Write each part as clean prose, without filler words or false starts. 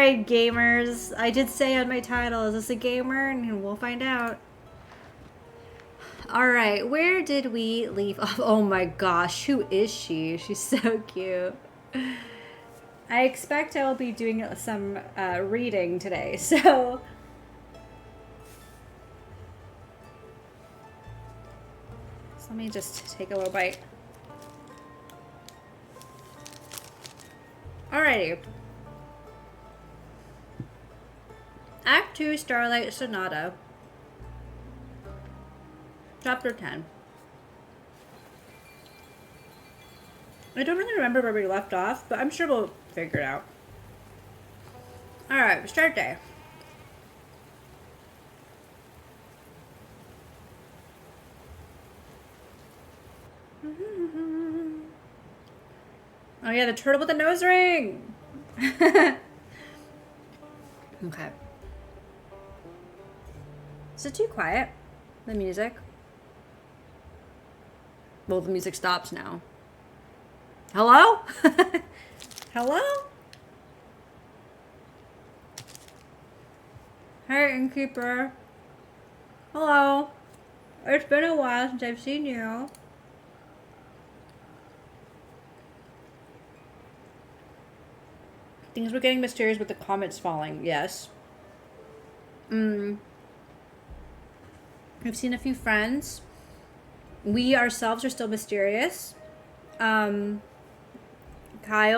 Alright, gamers. I did say on my title, is this a gamer? And we'll find out. Alright, where did we leave off? Oh my gosh, who is she? She's so cute. I expect I will be doing some reading today, so... Let me just take a little bite. Alrighty. Act 2, Starlight Sonata. Chapter 10. I don't really remember where we left off, but I'm sure we'll figure it out. Alright, start day. Oh yeah, the turtle with the nose ring! Okay. Is it too quiet? The music? Well, the music stops now. Hello? Hello? Hey, innkeeper. Hello. It's been a while since I've seen you. Things were getting mysterious with the comets falling. Yes. We've seen a few friends. We ourselves are still mysterious. Kyle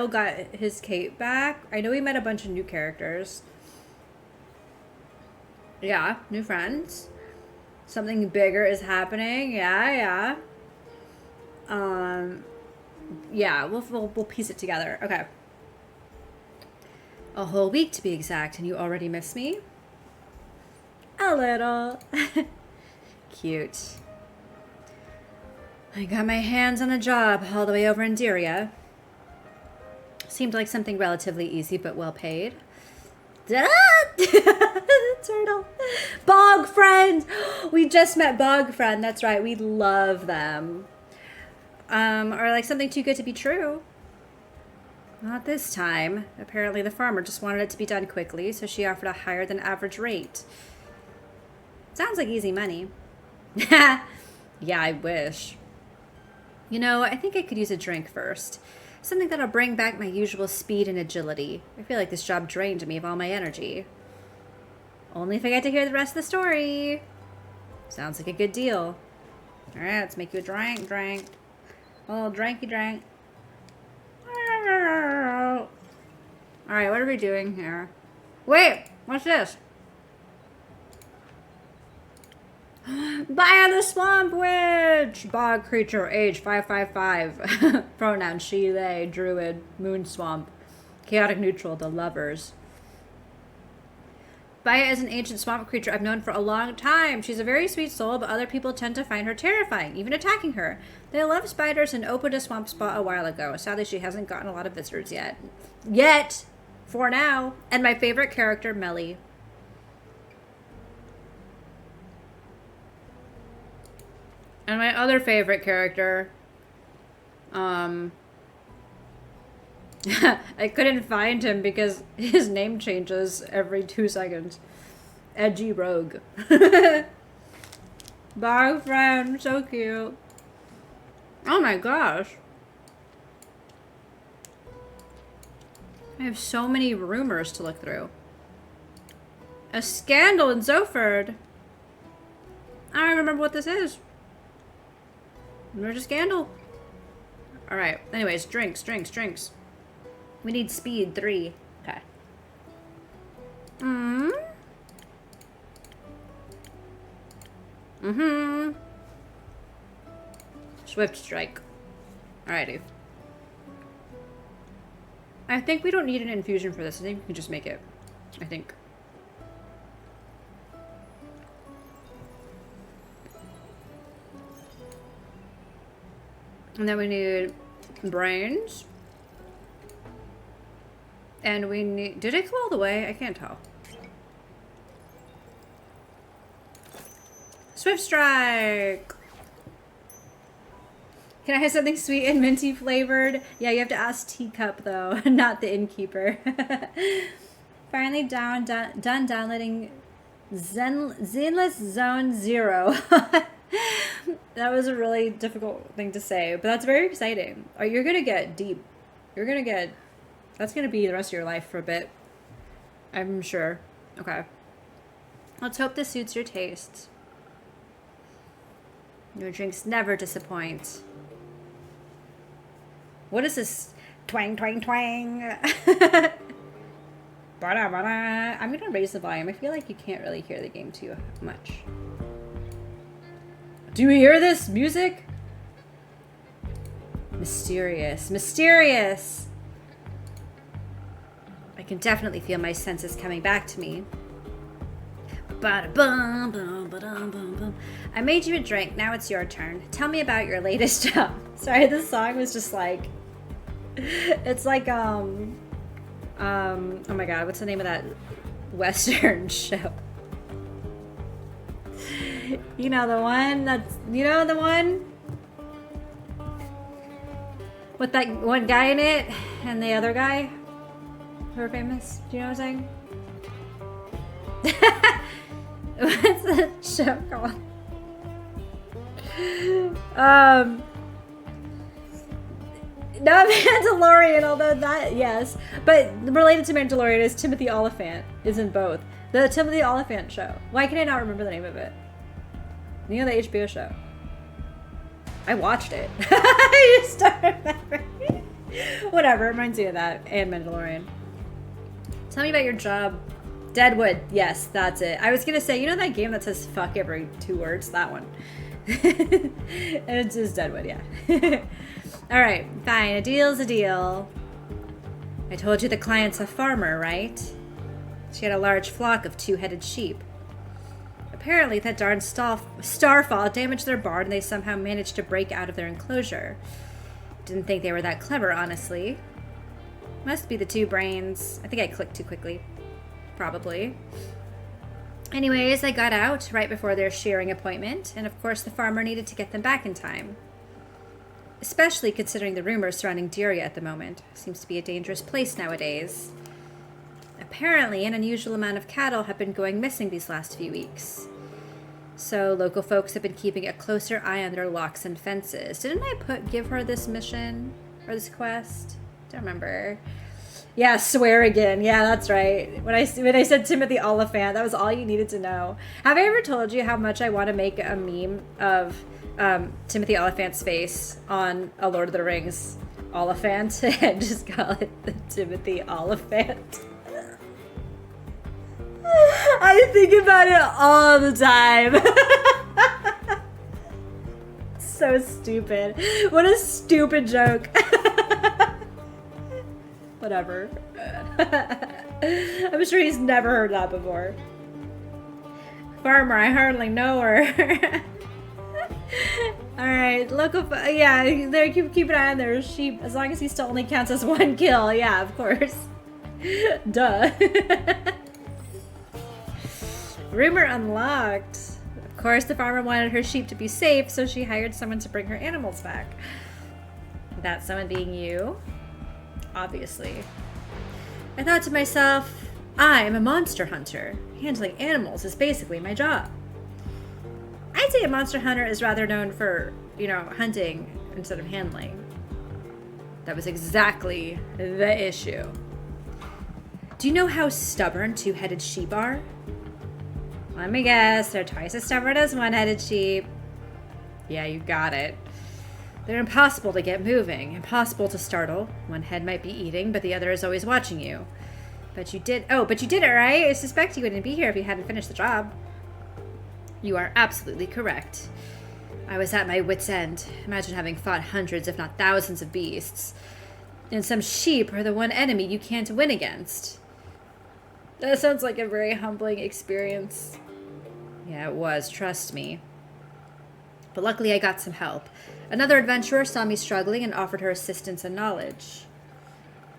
got his cape back. I know we met a bunch of new characters. Yeah, new friends. Something bigger is happening. Yeah. Yeah, we'll piece it together. Okay. A whole week to be exact, and you already miss me? A little. Cute. I got my hands on a job all the way over in Diria. Seemed like something relatively easy but well paid. Turtle. Bog friend! We just met Bog friend. That's right. We love them. Or like something too good to be true. Not this time. Apparently the farmer just wanted it to be done quickly, so she offered a higher than average rate. Sounds like easy money. Yeah, I wish. You know, I think I could use a drink first. Something that'll bring back my usual speed and agility. I feel like this job drained me of all my energy. Only if I get to hear the rest of the story. Sounds like a good deal. Alright, let's make you a drink. A little dranky drink. Alright, what are we doing here? Wait, what's this? By the Swamp Witch! Bog creature, age 555. Pronoun she, they, druid, moon swamp. Chaotic neutral, the lovers. Baya is an ancient swamp creature I've known for a long time. She's a very sweet soul, but other people tend to find her terrifying, even attacking her. They love spiders and opened a swamp spot a while ago. Sadly, she hasn't gotten a lot of visitors yet. For now. And my favorite character, Melly. And my other favorite character, I couldn't find him because his name changes every 2 seconds. Edgy Rogue. Bye, friend. So cute. Oh my gosh. I have so many rumors to look through. A scandal in Zoford. I don't remember what this is. There's a scandal. Alright. Anyways, drinks. We need speed 3. Okay. Swift strike. Alrighty. I think we don't need an infusion for this. I think we can just make it. I think. And then we need brains. And we need... Did it go all the way? I can't tell. Swift strike! Can I have something sweet and minty flavored? Yeah, you have to ask Teacup though, not the innkeeper. Finally done downloading Zenless Zone Zero. That was a really difficult thing to say, but that's very exciting. You're gonna get deep. That's gonna be the rest of your life for a bit. I'm sure. Okay. Let's hope this suits your taste. Your drinks never disappoint. What is this? Twang, twang, twang. I'm gonna raise the volume. I feel like you can't really hear the game too much. Do you hear this music? Mysterious. Mysterious! I can definitely feel my senses coming back to me. I made you a drink. Now it's your turn. Tell me about your latest job. Sorry, this song was just like... It's like, oh my god, what's the name of that Western show? You know the one that's, you know the one? With that one guy in it and the other guy who are famous? Do you know what I'm saying? What's that show called? Not Mandalorian, although that, yes. But related to Mandalorian is Timothy Oliphant is in both. The Timothy Oliphant show. Why can I not remember the name of it? You know, the HBO show. I watched it. I just don't remember. Whatever, it reminds me of that. And Mandalorian. Tell me about your job. Deadwood. Yes, that's it. I was going to say, you know that game that says fuck every 2 words? That one. And it's just Deadwood, yeah. Alright, fine. A deal's a deal. I told you the client's a farmer, right? She had a large flock of 2-headed sheep. Apparently, that darn starfall damaged their barn and they somehow managed to break out of their enclosure. Didn't think they were that clever, honestly. Must be the 2 brains. I think I clicked too quickly. Probably. Anyways, they got out right before their shearing appointment, and of course the farmer needed to get them back in time. Especially considering the rumors surrounding Dyria at the moment. Seems to be a dangerous place nowadays. Apparently, an unusual amount of cattle have been going missing these last few weeks. So local folks have been keeping a closer eye on their locks and fences. Didn't I give her this mission? Or this quest? Don't remember. Yeah, swear again. Yeah, that's right. When I said Timothy Oliphant, that was all you needed to know. Have I ever told you how much I want to make a meme of Timothy Oliphant's face on a Lord of the Rings Oliphant and just call it the Timothy Oliphant? I think about it all the time. So stupid. What a stupid joke. Whatever. I'm sure he's never heard that before. Farmer, I hardly know her. Alright, local, yeah, there, keep an eye on their sheep, as long as he still only counts as 1 kill. Yeah, of course. Duh. Rumor unlocked. Of course, the farmer wanted her sheep to be safe, so she hired someone to bring her animals back. That someone being you. Obviously. I thought to myself, I'm a monster hunter. Handling animals is basically my job. I'd say a monster hunter is rather known for, you know, hunting instead of handling. That was exactly the issue. Do you know how stubborn 2-headed sheep are? Let me guess, they're twice as stubborn as 1-headed sheep. Yeah, you got it. They're impossible to get moving, impossible to startle. One head might be eating, but the other is always watching you. But you did it, right? I suspect you wouldn't be here if you hadn't finished the job. You are absolutely correct. I was at my wit's end. Imagine having fought hundreds, if not thousands of beasts. And some sheep are the one enemy you can't win against. That sounds like a very humbling experience. Yeah, it was, trust me. But luckily I got some help. Another adventurer saw me struggling and offered her assistance and knowledge.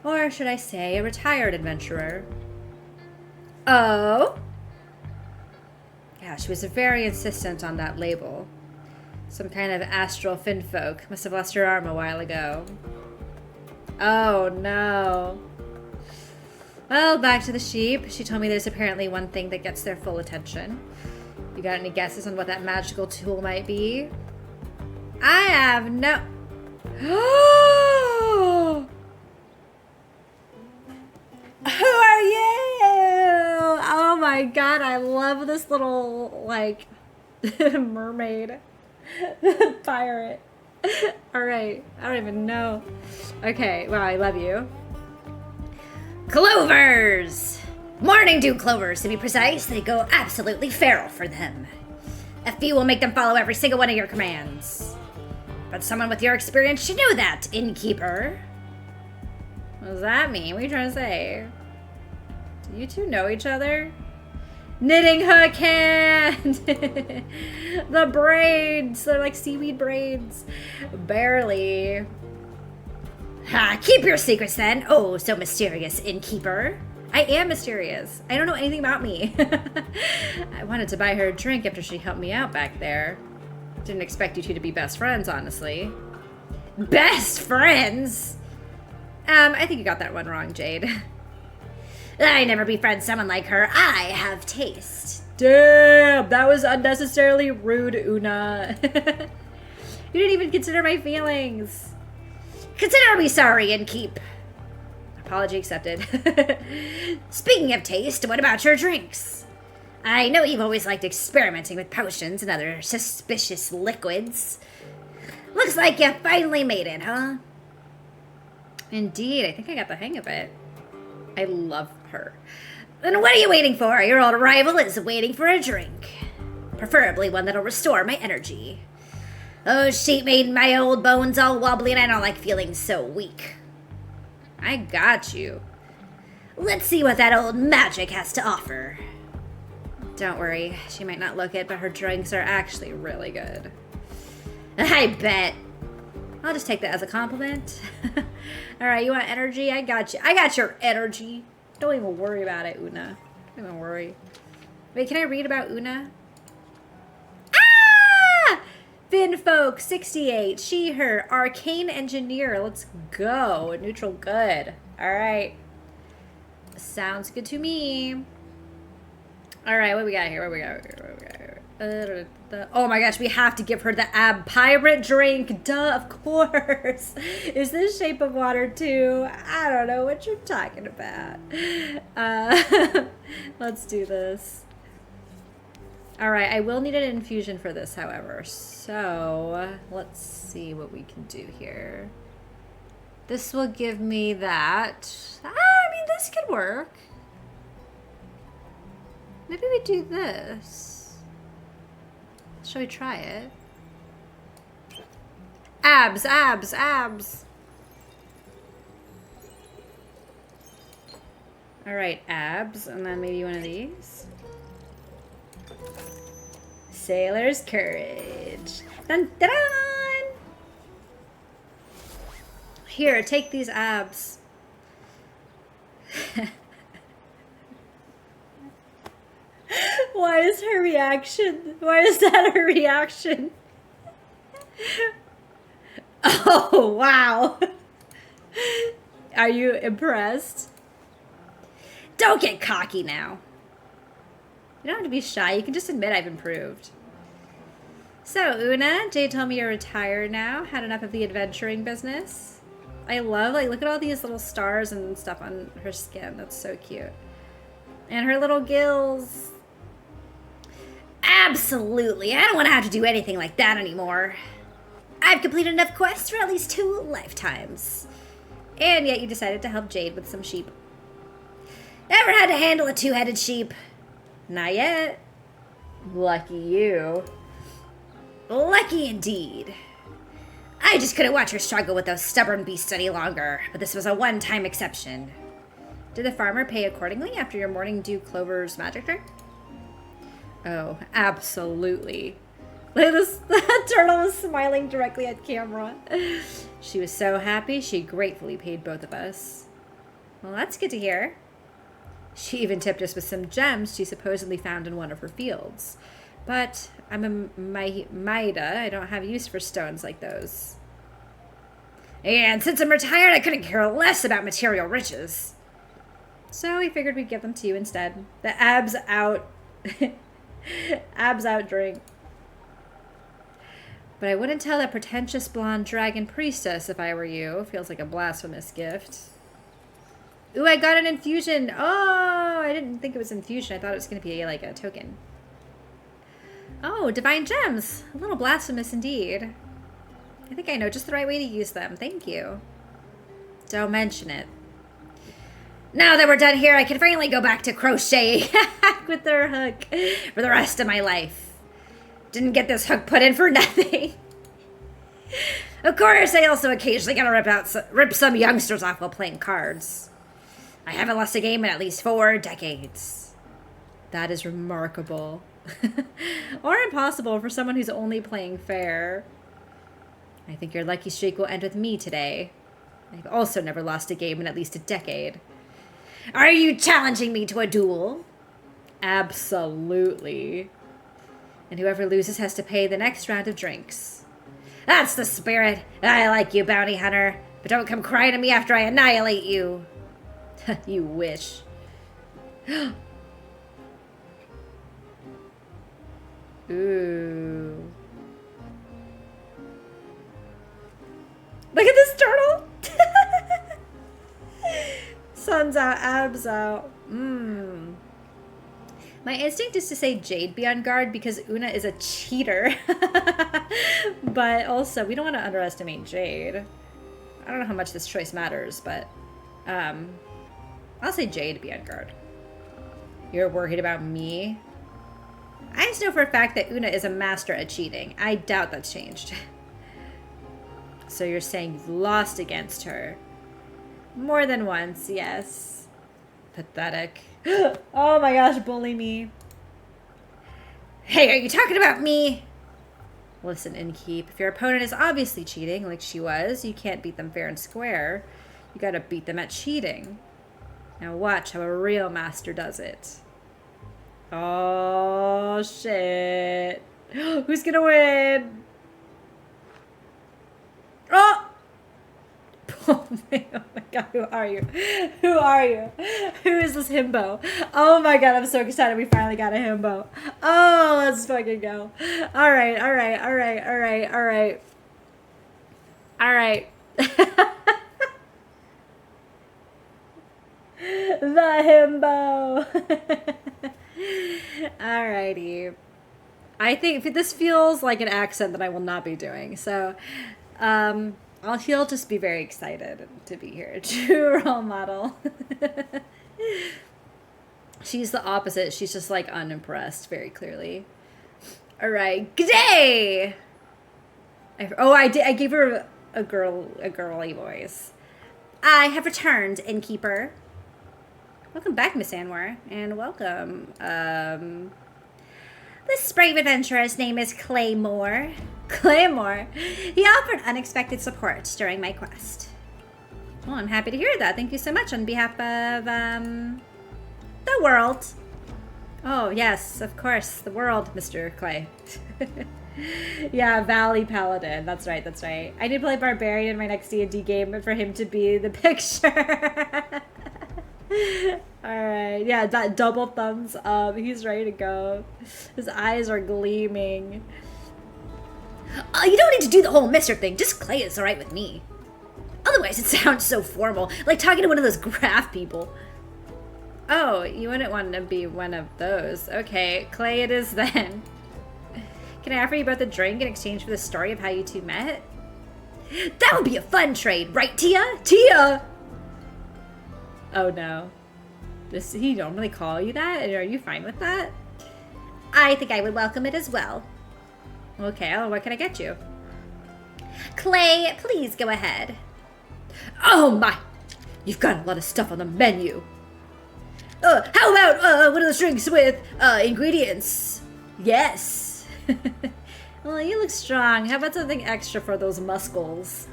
Or should I say, a retired adventurer. Oh? Yeah, she was very insistent on that label. Some kind of astral finfolk. Must have lost her arm a while ago. Oh, no. Well, back to the sheep. She told me there's apparently one thing that gets their full attention. You got any guesses on what that magical tool might be? I have no... Who are you? Oh my god, I love this little, like, mermaid. Pirate. Alright, I don't even know. Okay, wow, I love you. Clovers! Morning dew clovers, to be precise. They go absolutely feral for them. A few will make them follow every single one of your commands. But someone with your experience should know that, innkeeper. What does that mean? What are you trying to say? Do you two know each other? Knitting hook hand! The braids! They're like seaweed braids. Barely. Ha! Keep your secrets then. Oh, so mysterious, innkeeper. I am mysterious. I don't know anything about me. I wanted to buy her a drink after she helped me out back there. Didn't expect you two to be best friends, honestly. Best friends? I think you got that one wrong, Jade. I never befriend someone like her. I have taste. Damn, that was unnecessarily rude, Una. You didn't even consider my feelings. Consider me sorry and keep. Apology accepted. Speaking of taste, what about your drinks? I know you've always liked experimenting with potions and other suspicious liquids. Looks like you finally made it, huh? Indeed, I think I got the hang of it. I love her. Then what are you waiting for? Your old rival is waiting for a drink. Preferably one that'll restore my energy. Oh, sheep made my old bones all wobbly and I don't like feeling so weak. I got you. Let's see what that old magic has to offer. Don't worry, she might not look it, but her drinks are actually really good. I bet. I'll just take that as a compliment. Alright, you want energy? I got you. I got your energy. Don't even worry about it, Una. Don't even worry. Wait, can I read about Una? Ah! Finfolk, 68. She, her. Arcane engineer. Let's go. Neutral good. Alright. Sounds good to me. Alright, what we got here? What we got here? Oh my gosh, we have to give her the ab pirate drink. Duh, of course. Is this Shape of Water too? I don't know what you're talking about. Let's do this. Alright, I will need an infusion for this, however. So, let's see what we can do here. This will give me that. I mean, this could work. Maybe we do this. Shall we try it? Abs, abs, abs. All right, abs, and then maybe one of these. Sailor's courage. Dun, dun, dun. Here, take these abs. Why is her reaction? Why is that her reaction? Oh, wow. Are you impressed? Don't get cocky now. You don't have to be shy. You can just admit I've improved. So, Una, Jade told me you're retired now. Had enough of the adventuring business. I love, like, look at all these little stars and stuff on her skin. That's so cute. And her little gills. Absolutely. I don't want to have to do anything like that anymore. I've completed enough quests for at least 2 lifetimes. And yet you decided to help Jade with some sheep. Ever had to handle a 2-headed sheep? Not yet. Lucky you. Lucky indeed. I just couldn't watch her struggle with those stubborn beasts any longer, but this was a one-time exception. Did the farmer pay accordingly after your morning dew clover's magic trick? Oh, absolutely. Look at this. That turtle was smiling directly at camera. She was so happy, she gratefully paid both of us. Well, that's good to hear. She even tipped us with some gems she supposedly found in one of her fields. But I'm a Maida. I don't have use for stones like those. And since I'm retired, I couldn't care less about material riches. So we figured we'd give them to you instead. The abs out. Abs out drink. But I wouldn't tell that pretentious blonde dragon priestess if I were you. Feels like a blasphemous gift. Ooh, I got an infusion. Oh, I didn't think it was infusion. I thought it was going to be like a token. Oh, divine gems. A little blasphemous indeed. I think I know just the right way to use them. Thank you. Don't mention it. Now that we're done here, I can finally go back to crocheting with their hook for the rest of my life. Didn't get this hook put in for nothing. Of course, I also occasionally gotta rip some youngsters off while playing cards. I haven't lost a game in at least 4 decades. That is remarkable. Or impossible for someone who's only playing fair. I think your lucky streak will end with me today. I've also never lost a game in at least a decade. Are you challenging me to a duel? Absolutely. And whoever loses has to pay the next round of drinks. That's the spirit. I like you, bounty hunter. But don't come crying to me after I annihilate you. You wish. Ooh. Look at this turtle. Sun's out, abs out. Mmm. My instinct is to say Jade be on guard because Una is a cheater. But also, we don't want to underestimate Jade. I don't know how much this choice matters, but I'll say Jade be on guard. You're worried about me? I just know for a fact that Una is a master at cheating. I doubt that's changed. So you're saying you've lost against her? More than once, yes. Pathetic. Oh my gosh, bully me. Hey, are you talking about me? Listen, Innkeep, if your opponent is obviously cheating, like she was, you can't beat them fair and square. You gotta beat them at cheating. Now watch how a real master does it. Oh, shit. Who's gonna win? Oh! Oh my god, who are you? Who are you? Who is this himbo? Oh my god, I'm so excited we finally got a himbo. Oh, let's fucking go. Alright, alright, alright, alright, alright. Alright. The himbo. Alrighty. I think this feels like an accent that I will not be doing, so he'll just be very excited to be here. True role model. She's the opposite. She's just like unimpressed, very clearly. All right, g'day. I gave her a girly voice. I have returned, innkeeper. Welcome back, Miss Anwar, and welcome. This brave adventurer's name is Claymore. Claymore? He offered unexpected support during my quest. Well, I'm happy to hear that. Thank you so much on behalf of, the world. Oh, yes, of course, the world, Mr. Clay. Yeah, Valley Paladin. That's right, that's right. I need to play Barbarian in my next D&D game for him to be the picture. Alright, yeah, that double thumbs up. He's ready to go. His eyes are gleaming. You don't need to do the whole Mr. thing. Just Clay is alright with me. Otherwise, it sounds so formal, like talking to one of those graph people. Oh, you wouldn't want to be one of those. Okay, Clay it is then. Can I offer you both a drink in exchange for the story of how you two met? That would be a fun trade, right, Tia? Tia! Oh no. Does he normally call you that? Are you fine with that? I think I would welcome it as well. Okay, oh, what can I get you? Clay, please go ahead. Oh my! You've got a lot of stuff on the menu. How about one of those drinks with ingredients? Yes. Well, you look strong. How about something extra for those muscles?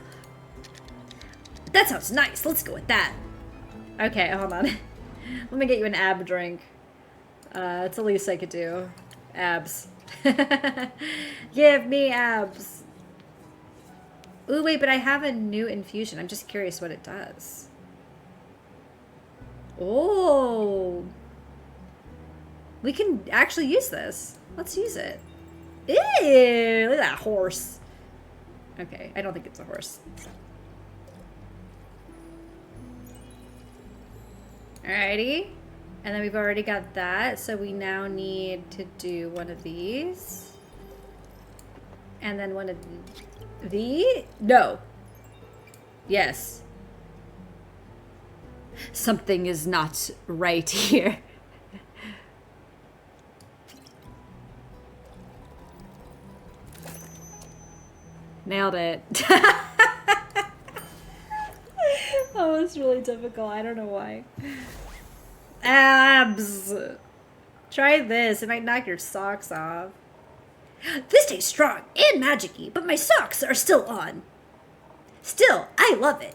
That sounds nice. Let's go with that. Okay, hold on. Let me get you an ab drink. It's the least I could do. Abs. Give me abs. Ooh, wait, but I have a new infusion. I'm just curious what it does. Oh. We can actually use this. Let's use it. Ew, look at that horse. Okay, I don't think it's a horse. Alrighty. And then we've already got that, so we now need to do one of these. And then one of the... No. Yes. Something is not right here. Nailed it. Oh, it's really difficult. I don't know why. Abs. Try this. It might knock your socks off. This tastes strong and magic-y, but my socks are still on. Still, I love it.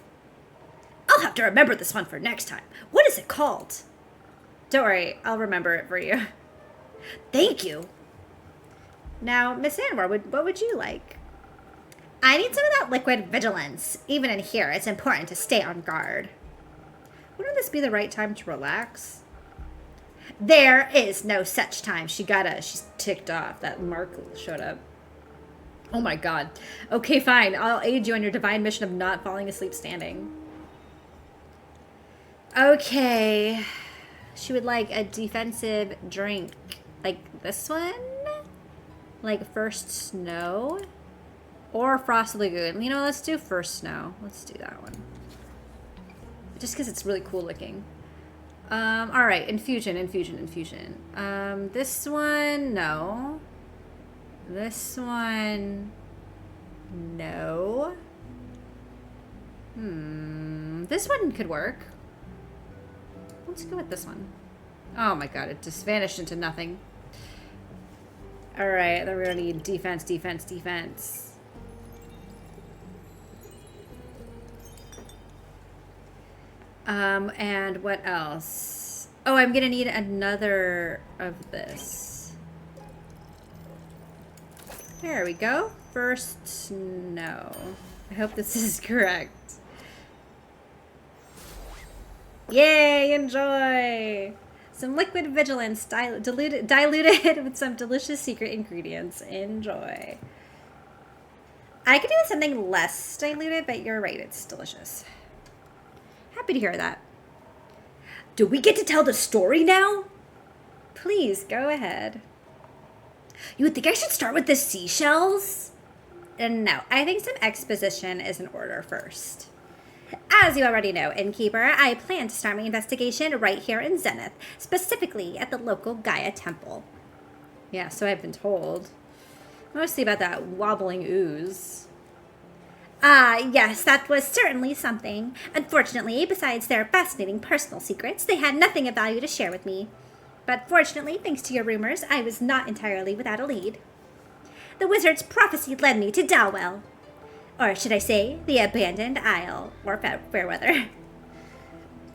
I'll have to remember this one for next time. What is it called? Don't worry, I'll remember it for you. Thank you. Now, Miss Anwar, what would you like? I need some of that liquid vigilance. Even in here, it's important to stay on guard. Wouldn't this be the right time to relax? There is no such time. She's ticked off that Mark showed up. Oh my god. Okay, fine. I'll aid you on your divine mission of not falling asleep standing. Okay. She would like a defensive drink. Like this one? Like First Snow? Or Frost Lagoon. You know, let's do First Snow. Let's do that one. Just because it's really cool looking. Alright, infusion. This one, no. This one, no. This one could work. Let's go with this one. Oh my god, it just vanished into nothing. Alright, then we're gonna need defense. And what else? Oh, I'm gonna need another of this. There we go. First Snow. I hope this is correct. Yay, enjoy! Some liquid vigilance diluted with some delicious secret ingredients. Enjoy. I could do something less diluted, but you're right, it's delicious. Happy to hear that. Do we get to tell the story now? Please, go ahead. You would think I should start with the seashells? No, I think some exposition is in order first. As you already know, Innkeeper, I plan to start my investigation right here in Zenith, specifically at the local Gaia Temple. Yeah, so I've been told. Mostly about that wobbling ooze. Yes, that was certainly something. Unfortunately, besides their fascinating personal secrets, they had nothing of value to share with me. But fortunately, thanks to your rumors, I was not entirely without a lead. The wizard's prophecy led me to Dalwell. Or should I say, the Abandoned Isle, or Fairweather.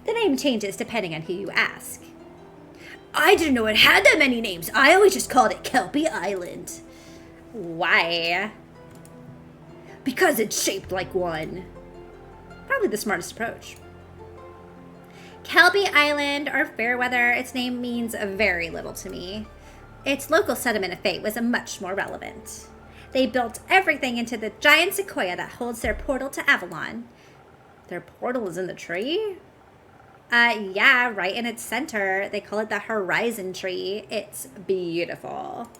The name changes depending on who you ask. I didn't know it had that many names. I always just called it Kelpie Island. Why? Because it's shaped like one. Probably the smartest approach. Kelpie Island, or Fairweather, its name means very little to me. Its local settlement of fate was much more relevant. They built everything into the giant sequoia that holds their portal to Avalon. Their portal is in the tree? Yeah, right in its center. They call it the Horizon Tree. It's beautiful.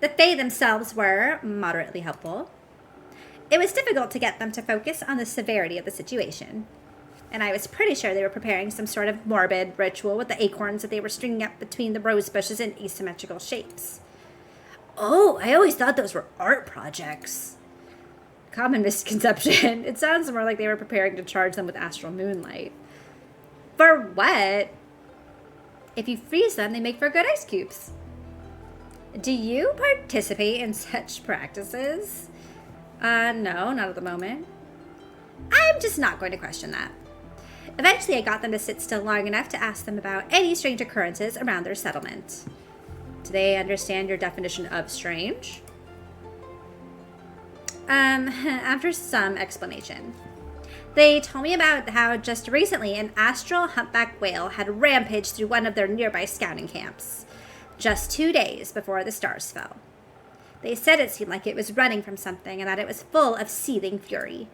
The Fae themselves were moderately helpful. It was difficult to get them to focus on the severity of the situation. And I was pretty sure they were preparing some sort of morbid ritual with the acorns that they were stringing up between the rose bushes in asymmetrical shapes. Oh, I always thought those were art projects. Common misconception. It sounds more like they were preparing to charge them with astral moonlight. For what? If you freeze them, they make for good ice cubes. Do you participate in such practices? No, not at the moment. I'm just not going to question that. Eventually, I got them to sit still long enough to ask them about any strange occurrences around their settlement. Do they understand your definition of strange? After some explanation. They told me about how just recently an astral humpback whale had rampaged through one of their nearby scouting camps, just 2 days before the stars fell. They said it seemed like it was running from something and that it was full of seething fury.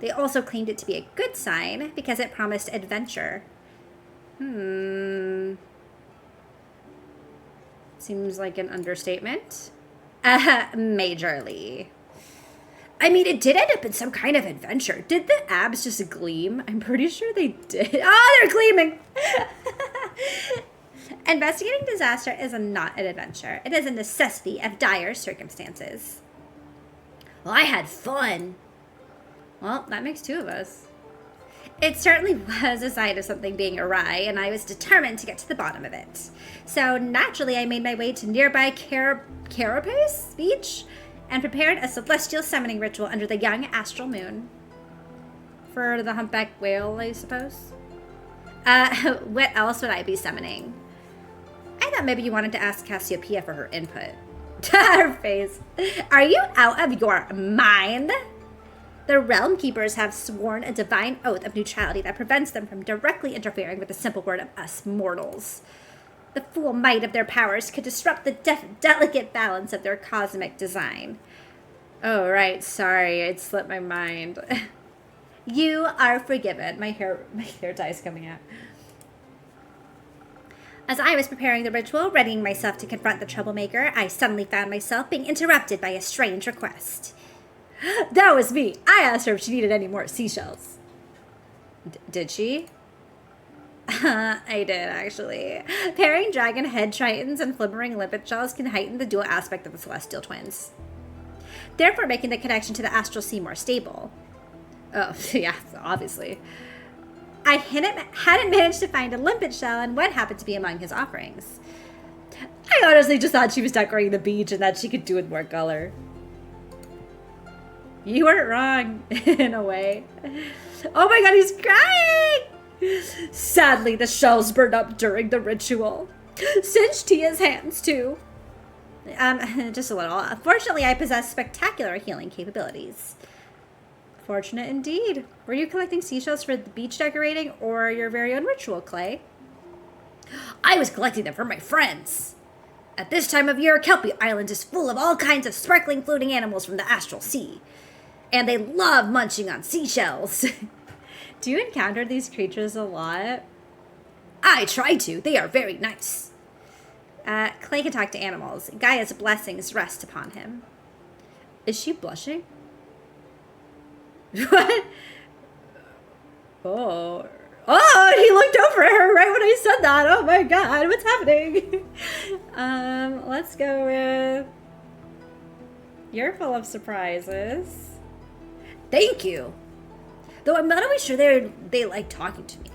They also claimed it to be a good sign because it promised adventure. Seems like an understatement. Majorly. I mean, it did end up in some kind of adventure. Did the abs just gleam? I'm pretty sure they did. Oh, they're gleaming! Investigating disaster is not an adventure. It is a necessity of dire circumstances. Well, I had fun. Well, that makes 2 of us. It certainly was a sign of something being awry, and I was determined to get to the bottom of it. So naturally, I made my way to nearby Carapace Beach and prepared a celestial summoning ritual under the young astral moon. For the humpback whale, I suppose. What else would I be summoning? I thought maybe you wanted to ask Cassiopeia for her input. Her face. Are you out of your mind? The Realm Keepers have sworn a divine oath of neutrality that prevents them from directly interfering with the simple word of us mortals. The full might of their powers could disrupt the delicate balance of their cosmic design. Oh, right. Sorry, it slipped my mind. You are forgiven. My hair dye is coming out. As I was preparing the ritual, readying myself to confront the troublemaker, I suddenly found myself being interrupted by a strange request. That was me. I asked her if she needed any more seashells. Did she? I did, actually. Pairing dragon head tritons and flimmering limpet shells can heighten the dual aspect of the celestial twins, therefore making the connection to the astral sea more stable. Oh, yeah, obviously. I hadn't managed to find a limpet shell and what happened to be among his offerings. I honestly just thought she was decorating the beach and that she could do with more color. You weren't wrong, in a way. Oh my god, he's crying! Sadly, the shells burned up during the ritual. Singed Tia's hands, too. Just a little. Fortunately, I possess spectacular healing capabilities. Fortunate indeed. Were you collecting seashells for the beach decorating or your very own ritual, Clay? I was collecting them for my friends. At this time of year, Kelpie Island is full of all kinds of sparkling floating animals from the astral sea. And they love munching on seashells. Do you encounter these creatures a lot? I try to. They are very nice. Clay can talk to animals. Gaia's blessings rest upon him. Is she blushing? What? Oh, he looked over at her right when I said that. Oh my god, what's happening? Let's go with... You're full of surprises. Thank you. Though I'm not always sure they like talking to me.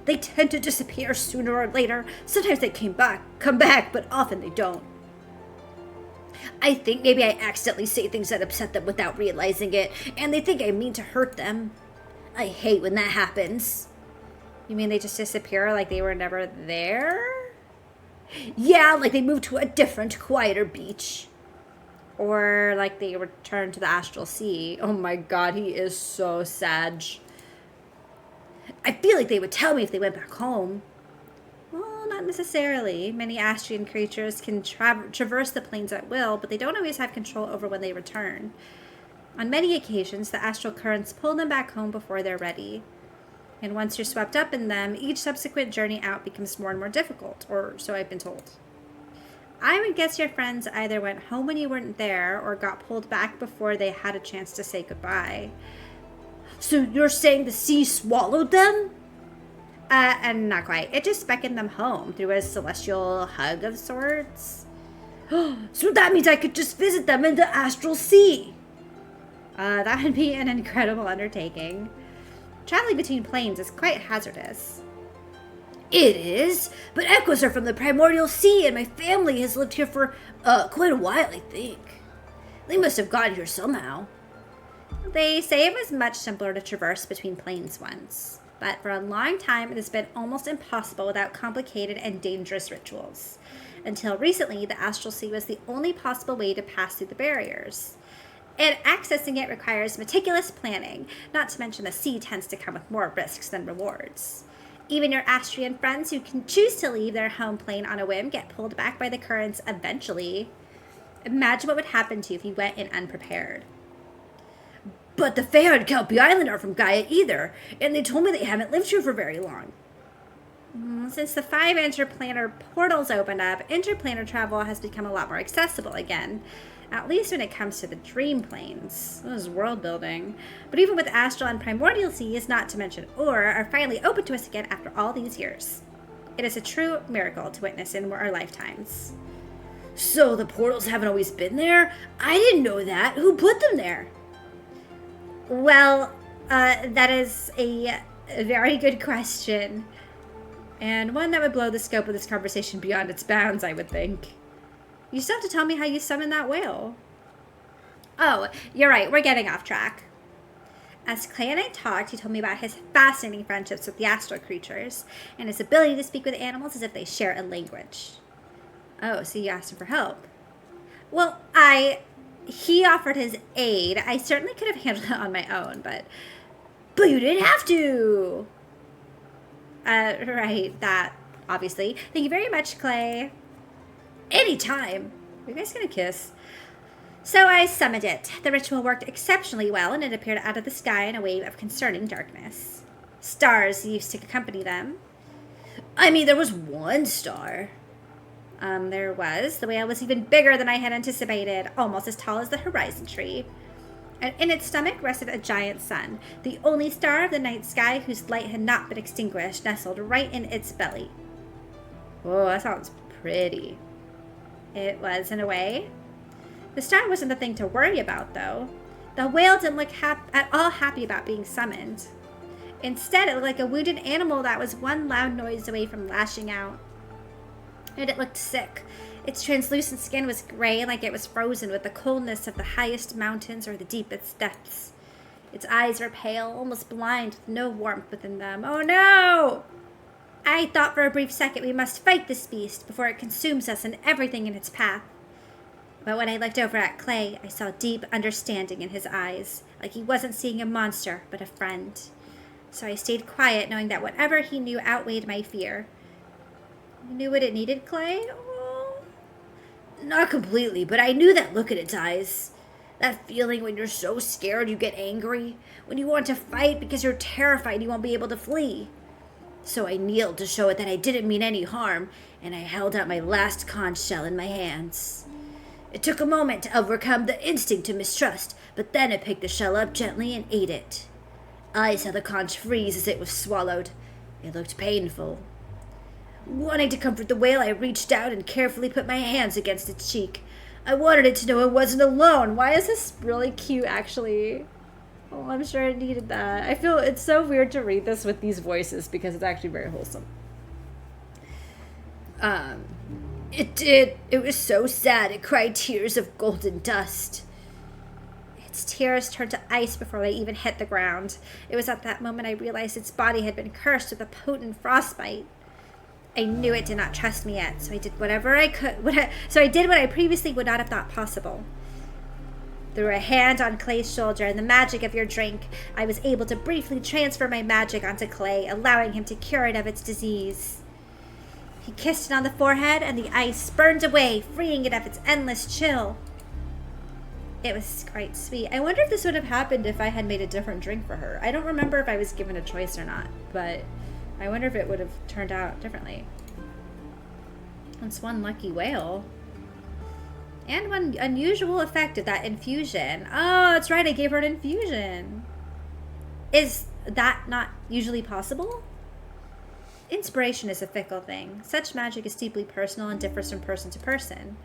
They tend to disappear sooner or later. Sometimes they come back, but often they don't. I think maybe I accidentally say things that upset them without realizing it, and they think I mean to hurt them. I hate when that happens. You mean they just disappear like they were never there? Yeah, like they moved to a different, quieter beach. Or like they returned to the astral sea. Oh my god, he is so sad. I feel like they would tell me if they went back home. Well, not necessarily. Many Astrian creatures can traverse the plains at will, but they don't always have control over when they return. On many occasions, the astral currents pull them back home before they're ready. And once you're swept up in them, each subsequent journey out becomes more and more difficult, or so I've been told. I would guess your friends either went home when you weren't there, or got pulled back before they had a chance to say goodbye. So you're saying the sea swallowed them? And not quite. It just beckoned them home through a celestial hug of sorts. So that means I could just visit them in the astral sea. That would be an incredible undertaking. Traveling between planes is quite hazardous. It is, but echoes are from the primordial sea, and my family has lived here for quite a while, I think. They must have gotten here somehow. They say it was much simpler to traverse between planes once, but for a long time it has been almost impossible without complicated and dangerous rituals. Until recently, the astral sea was the only possible way to pass through the barriers. And accessing it requires meticulous planning, not to mention the sea tends to come with more risks than rewards. Even your Astrian friends who can choose to leave their home plane on a whim get pulled back by the currents eventually. Imagine what would happen to you if you went in unprepared. But the Fae on Kelpie Island aren't from Gaia either, and they told me they haven't lived here for very long. Since the 5 interplanar portals opened up, interplanar travel has become a lot more accessible again. At least when it comes to the dream planes. This is world building. But even with astral and primordial seas, not to mention Ur, are finally open to us again after all these years. It is a true miracle to witness in our lifetimes. So the portals haven't always been there? I didn't know that. Who put them there? Well, that is a very good question. And one that would blow the scope of this conversation beyond its bounds, I would think. You still have to tell me how you summoned that whale. Oh, you're right. We're getting off track. As Clay and I talked, he told me about his fascinating friendships with the astral creatures and his ability to speak with animals as if they share a language. Oh, so you asked him for help. Well, he offered his aid. I certainly could have handled it on my own, but you didn't have to. Right, that, obviously. Thank you very much, Clay. Anytime. Are you guys gonna kiss? So I summoned it. The ritual worked exceptionally well, and it appeared out of the sky in a wave of concerning darkness. Stars used to accompany them. I mean, there was one star. There was. The whale was even bigger than I had anticipated, almost as tall as the horizon tree. And in its stomach rested a giant sun, the only star of the night sky whose light had not been extinguished, nestled right in its belly. Oh, that sounds pretty. It was, in a way. The star wasn't the thing to worry about, though. The whale didn't look at all happy about being summoned. Instead, it looked like a wounded animal that was one loud noise away from lashing out. And it looked sick. Its translucent skin was gray, like it was frozen with the coldness of the highest mountains or the deepest depths. Its eyes were pale, almost blind, with no warmth within them. Oh no! I thought for a brief second we must fight this beast before it consumes us and everything in its path. But when I looked over at Clay, I saw deep understanding in his eyes, like he wasn't seeing a monster, but a friend. So I stayed quiet, knowing that whatever he knew outweighed my fear. You knew what it needed, Clay? Oh. Not completely, but I knew that look in its eyes. That feeling when you're so scared you get angry, when you want to fight because you're terrified you won't be able to flee. So I kneeled to show it that I didn't mean any harm, and I held out my last conch shell in my hands. It took a moment to overcome the instinct to mistrust, but then I picked the shell up gently and ate it. I saw the conch freeze as it was swallowed. It looked painful. Wanting to comfort the whale, I reached out and carefully put my hands against its cheek. I wanted it to know it wasn't alone. Why is this really cute, actually? Oh, I'm sure it needed that. I feel it's so weird to read this with these voices because it's actually very wholesome. It did. It was so sad. It cried tears of golden dust. Its tears turned to ice before they even hit the ground. It was at that moment I realized its body had been cursed with a potent frostbite. I knew it did not trust me yet, so I did whatever I could. So I did what I previously would not have thought possible. Through a hand on Clay's shoulder and the magic of your drink, I was able to briefly transfer my magic onto Clay, allowing him to cure it of its disease. He kissed it on the forehead, and the ice burned away, freeing it of its endless chill. It was quite sweet. I wonder if this would have happened if I had made a different drink for her. I don't remember if I was given a choice or not, but I wonder if it would have turned out differently. That's one lucky whale. And one unusual effect of that infusion. Oh, that's right, I gave her an infusion. Is that not usually possible? Inspiration is a fickle thing. Such magic is deeply personal and differs from person to person.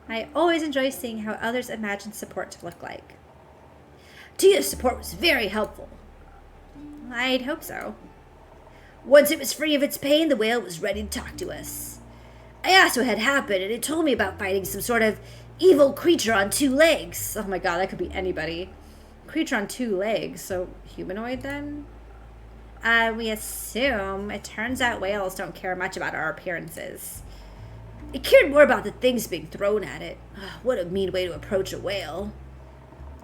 I always enjoy seeing how others imagine support to look like. Tia's support was very helpful. I'd hope so. Once it was free of its pain, the whale was ready to talk to us. I asked what had happened, and it told me about fighting some sort of evil creature on 2 legs. Oh my god, that could be anybody. Creature on 2 legs, so humanoid then? We assume. It turns out whales don't care much about our appearances. It cared more about the things being thrown at it. What a mean way to approach a whale.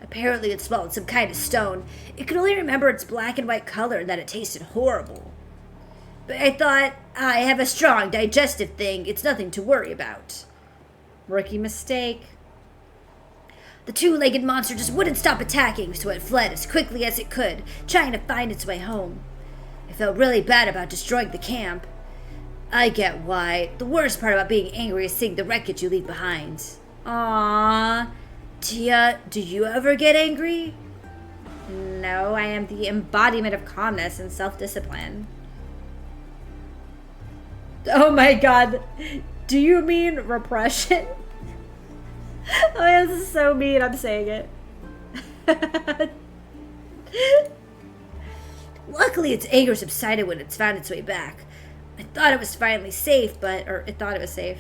Apparently it swallowed some kind of stone. It could only remember its black and white color and that it tasted horrible. But I thought, I have a strong digestive thing. It's nothing to worry about. Rookie mistake. The two-legged monster just wouldn't stop attacking, so it fled as quickly as it could, trying to find its way home. I felt really bad about destroying the camp. I get why. The worst part about being angry is seeing the wreckage you leave behind. Aww. Tia, do you ever get angry? No, I am the embodiment of calmness and self-discipline. Oh my god. Do you mean repression? Oh, yeah, this is so mean. I'm saying it. Luckily, its anger subsided when it's found its way back. I thought it was finally safe, it thought it was safe.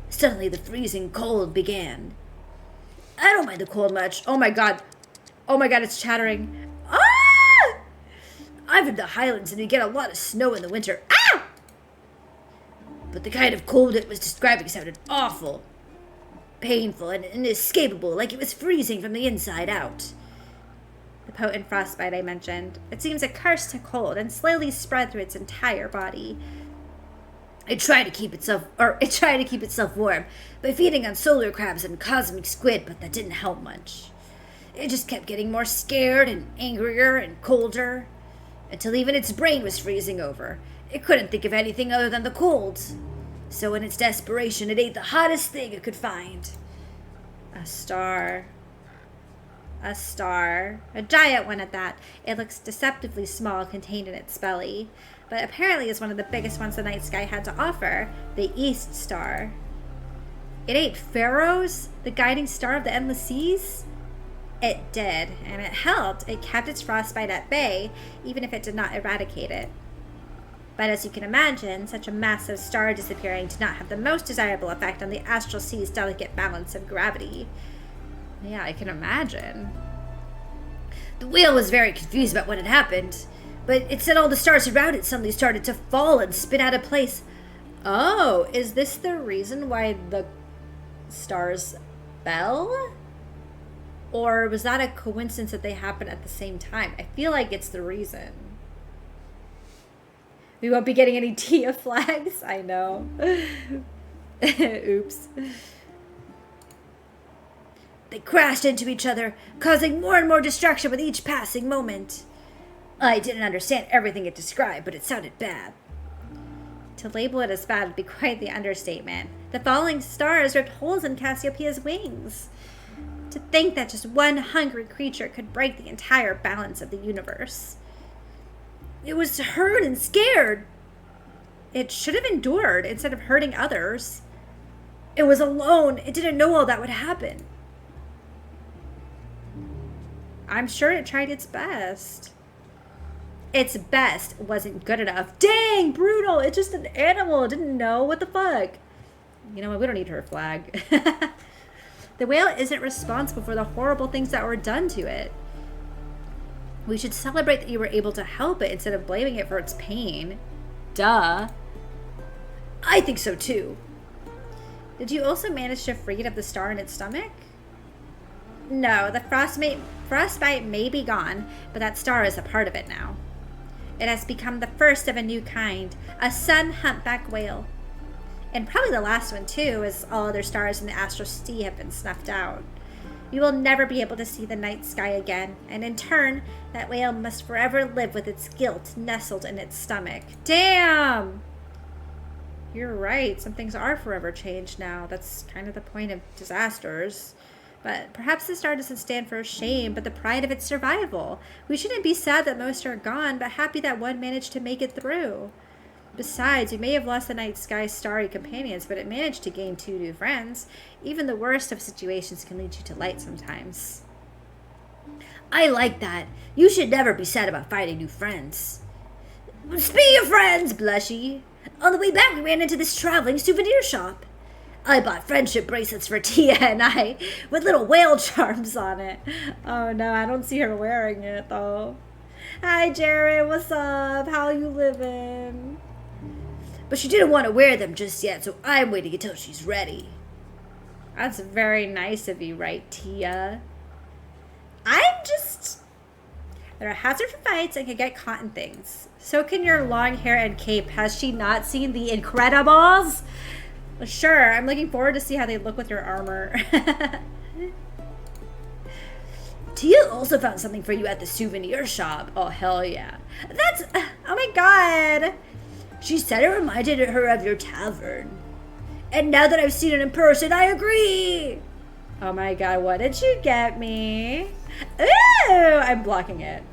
Suddenly, the freezing cold began. I don't mind the cold much. Oh my god. Oh my god, it's chattering. Ah! I'm in the Highlands and we get a lot of snow in the winter. Ah! But the kind of cold it was describing sounded awful. Painful and inescapable, like it was freezing from the inside out. The potent frostbite I mentioned. It seems a curse to cold and slowly spread through its entire body. It tried to keep itself warm by feeding on solar crabs and cosmic squid, but that didn't help much. It just kept getting more scared and angrier and colder, until even its brain was freezing over. It couldn't think of anything other than the cold. So in its desperation, it ate the hottest thing it could find. A star. A star. A giant one at that. It looks deceptively small, contained in its belly. But apparently is one of the biggest ones the night sky had to offer, the East Star. It ate Pharaohs, the guiding star of the endless seas? It did, and it helped. It kept its frostbite at bay, even if it did not eradicate it. But as you can imagine, such a massive star disappearing did not have the most desirable effect on the astral sea's delicate balance of gravity. Yeah, I can imagine. The whale was very confused about what had happened. But it said all the stars around it suddenly started to fall and spin out of place. Oh, is this the reason why the stars fell? Or was that a coincidence that they happened at the same time? I feel like it's the reason. We won't be getting any Tia flags. I know. Oops. They crashed into each other, causing more and more destruction with each passing moment. I didn't understand everything it described, but it sounded bad. To label it as bad would be quite the understatement. The falling stars ripped holes in Cassiopeia's wings. To think that just one hungry creature could break the entire balance of the universe. It was hurt and scared. It should have endured instead of hurting others. It was alone. It didn't know all that would happen. I'm sure it tried its best. Its best wasn't good enough. Dang, brutal. It's just an animal. It didn't know. What the fuck? You know what? We don't need her flag. The whale isn't responsible for the horrible things that were done to it. We should celebrate that you were able to help it instead of blaming it for its pain. Duh. I think so too. Did you also manage to free it of the star in its stomach? No, the frostbite may be gone, but that star is a part of it now. It has become the first of a new kind, a sun humpback whale. And probably the last one too, as all other stars in the astral sea have been snuffed out. We will never be able to see the night sky again, and in turn, that whale must forever live with its guilt nestled in its stomach. Damn! You're right, some things are forever changed now. That's kind of the point of disasters. But perhaps the star doesn't stand for shame, but the pride of its survival. We shouldn't be sad that most are gone, but happy that one managed to make it through. Besides, we may have lost the night sky's starry companions, but it managed to gain 2 new friends. Even the worst of situations can lead you to light sometimes. I like that. You should never be sad about finding new friends. Speaking of friends, Blushy, on the way back we ran into this traveling souvenir shop. I bought friendship bracelets for Tia and I, with little whale charms on it. Oh no, I don't see her wearing it though. Hi Jared, what's up? How you living? But she didn't want to wear them just yet, so I'm waiting until she's ready. That's very nice of you, right, Tia? They're a hazard for fights and can get caught in things. So can your long hair and cape. Has she not seen The Incredibles? Sure, I'm looking forward to see how they look with your armor. Tia also found something for you at the souvenir shop. Oh, hell yeah. That's... Oh my god. She said it reminded her of your tavern. And now that I've seen it in person, I agree. Oh my god, what did you get me? Ooh, I'm blocking it.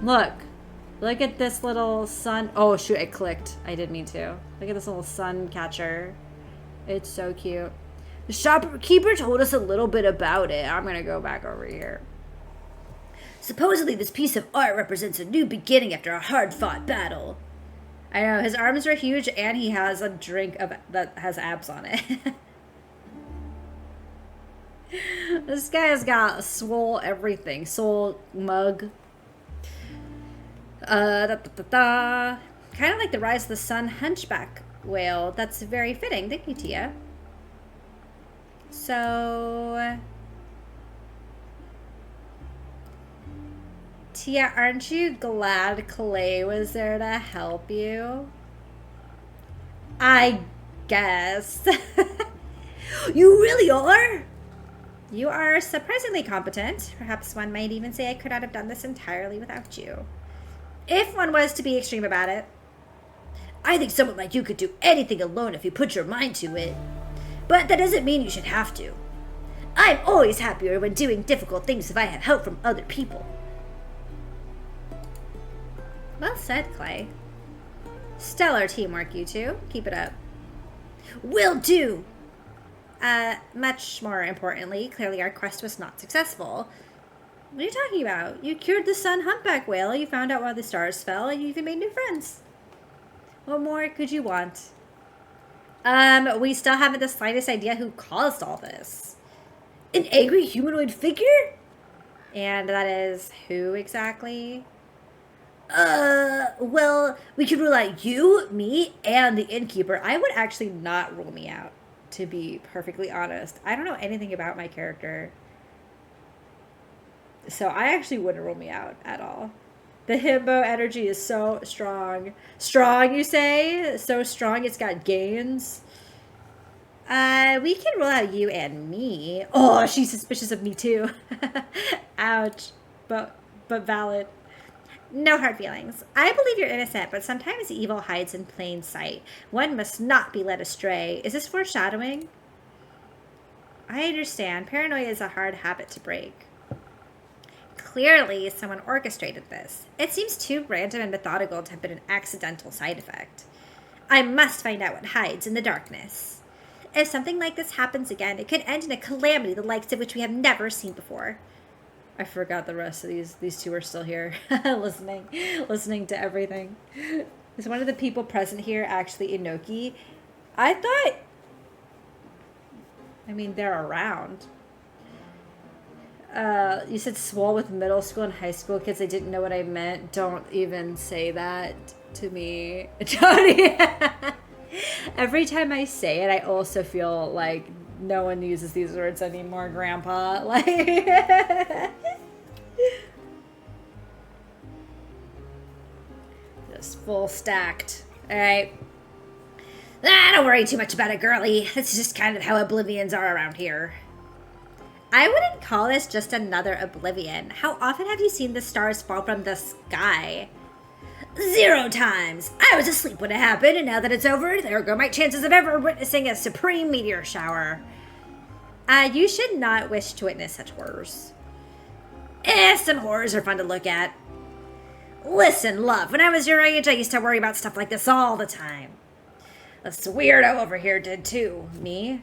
Look at this little sun. Oh shoot, I clicked. I didn't mean to. Look at this little sun catcher. It's so cute. The shopkeeper told us a little bit about it. I'm gonna go back over here. Supposedly this piece of art represents a new beginning after a hard-fought battle. I know, his arms are huge and he has a drink that has abs on it. This guy's got swole everything. Soul mug. Kind of like the Rise of the Sun hunchback whale. That's very fitting. Thank you, Tia. So... Tia, aren't you glad Clay was there to help you? I guess. You really are? You are surprisingly competent. Perhaps one might even say I could not have done this entirely without you. If one was to be extreme about it. I think someone like you could do anything alone if you put your mind to it. But that doesn't mean you should have to. I'm always happier when doing difficult things if I have help from other people. Well said, Clay. Stellar teamwork, you two. Keep it up. Will do! Much more importantly, clearly our quest was not successful. What are you talking about? You cured the sun humpback whale, you found out why the stars fell, and you even made new friends. What more could you want? We still haven't the slightest idea who caused all this. An angry humanoid figure? And that is who exactly? Well, we could rule out you, me, and the innkeeper. I would actually not rule me out, to be perfectly honest. I don't know anything about my character. So I actually wouldn't rule me out at all. The himbo energy is so strong. Strong, you say? So strong it's got gains. We can rule out you and me. Oh, she's suspicious of me too. Ouch. But valid. No hard feelings. I believe you're innocent, but sometimes evil hides in plain sight. One must not be led astray. Is this foreshadowing? I understand. Paranoia is a hard habit to break. Clearly, someone orchestrated this. It seems too random and methodical to have been an accidental side effect. I must find out what hides in the darkness. If something like this happens again, it could end in a calamity the likes of which we have never seen before. I forgot the rest of these two are still here, listening to everything. Is one of the people present here actually Inoki? I thought... I mean, they're around. You said swole with middle school and high school kids. I didn't know what I meant. Don't even say that to me. Every time I say it, I also feel like no one uses these words anymore, Grandpa. Like, just full stacked. All right. Don't worry too much about it, girlie. It's just kind of how oblivions are around here. I wouldn't call this just another oblivion. How often have you seen the stars fall from the sky? 0 times. I was asleep when it happened, and now that it's over, there go my chances of ever witnessing a supreme meteor shower. You should not wish to witness such horrors. Some horrors are fun to look at. Listen, love, when I was your age, I used to worry about stuff like this all the time. This weirdo over here did too. Me?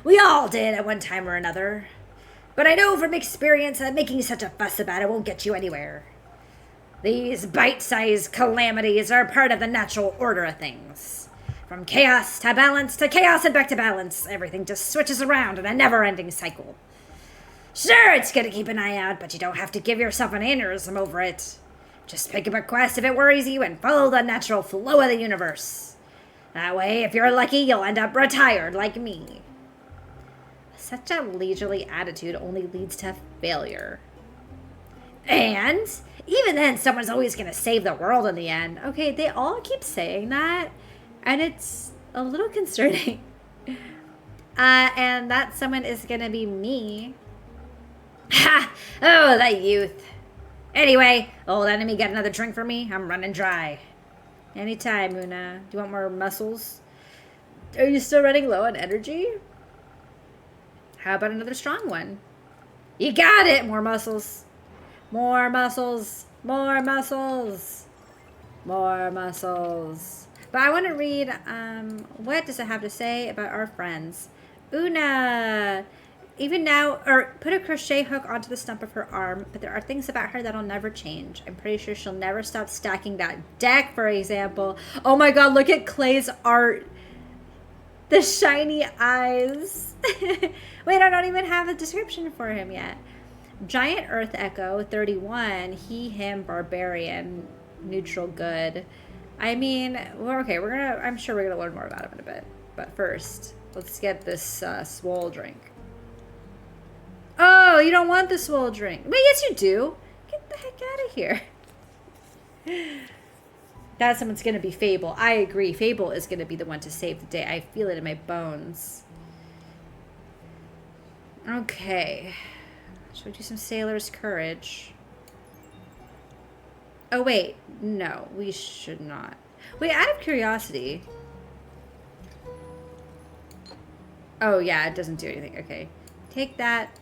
We all did at one time or another. But I know from experience that making such a fuss about it won't get you anywhere. These bite-sized calamities are part of the natural order of things. From chaos to balance to chaos and back to balance, everything just switches around in a never-ending cycle. Sure, it's good to keep an eye out, but you don't have to give yourself an aneurysm over it. Just pick up a quest if it worries you and follow the natural flow of the universe. That way, if you're lucky, you'll end up retired like me. Such a leisurely attitude only leads to failure. And even then, someone's always going to save the world in the end. Okay, they all keep saying that, and it's a little concerning. And that someone is going to be me. Ha! Oh, that youth. Anyway, old enemy, got another drink for me? I'm running dry. Anytime, Una. Do you want more muscles? Are you still running low on energy? How about another strong one? You got it! More muscles. More muscles. More muscles. More muscles. But I want to read, what does it have to say about our friends? Una! Even now, or put a crochet hook onto the stump of her arm, but there are things about her that'll never change. I'm pretty sure she'll never stop stacking that deck, for example. Oh my god, look at Clay's art. The shiny eyes. Wait, I don't even have a description for him yet. Giant Earth Echo, 31. He, him, barbarian, neutral good. I mean, well, okay, I'm sure we're gonna learn more about him in a bit. But first, let's get this swole drink. Oh, you don't want the swole drink. Wait, yes you do. Get the heck out of here. That someone's going to be Fable. I agree. Fable is going to be the one to save the day. I feel it in my bones. Okay. Should we do some Sailor's Courage? Oh, wait. No, we should not. Wait, out of curiosity. Oh, yeah, it doesn't do anything. Okay. Take that.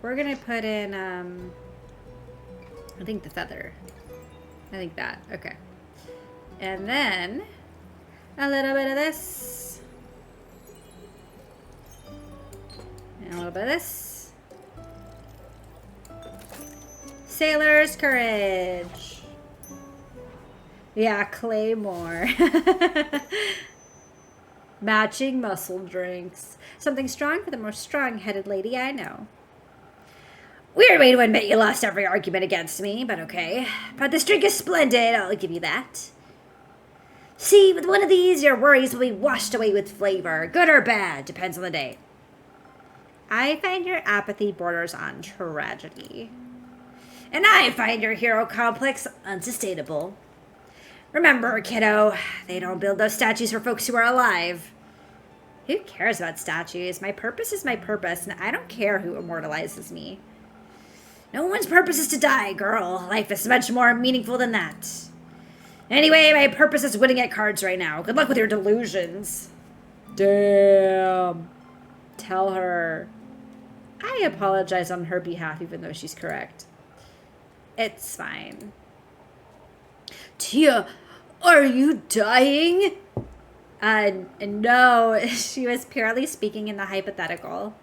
We're going to put in, I think the feather. I think that. Okay. And then a little bit of this. And a little bit of this. Sailor's Courage. Yeah, Claymore. Matching muscle drinks. Something strong for the most strong-headed lady I know. Weird way to admit you lost every argument against me, but okay. But this drink is splendid, I'll give you that. See, with one of these, your worries will be washed away with flavor. Good or bad, depends on the day. I find your apathy borders on tragedy. And I find your hero complex unsustainable. Remember, kiddo, they don't build those statues for folks who are alive. Who cares about statues? My purpose is my purpose, and I don't care who immortalizes me. No one's purpose is to die, girl. Life is much more meaningful than that. Anyway, my purpose is winning at cards right now. Good luck with your delusions. Damn. Tell her. I apologize on her behalf, even though she's correct. It's fine. Tia, are you dying? No, she was purely speaking in the hypothetical.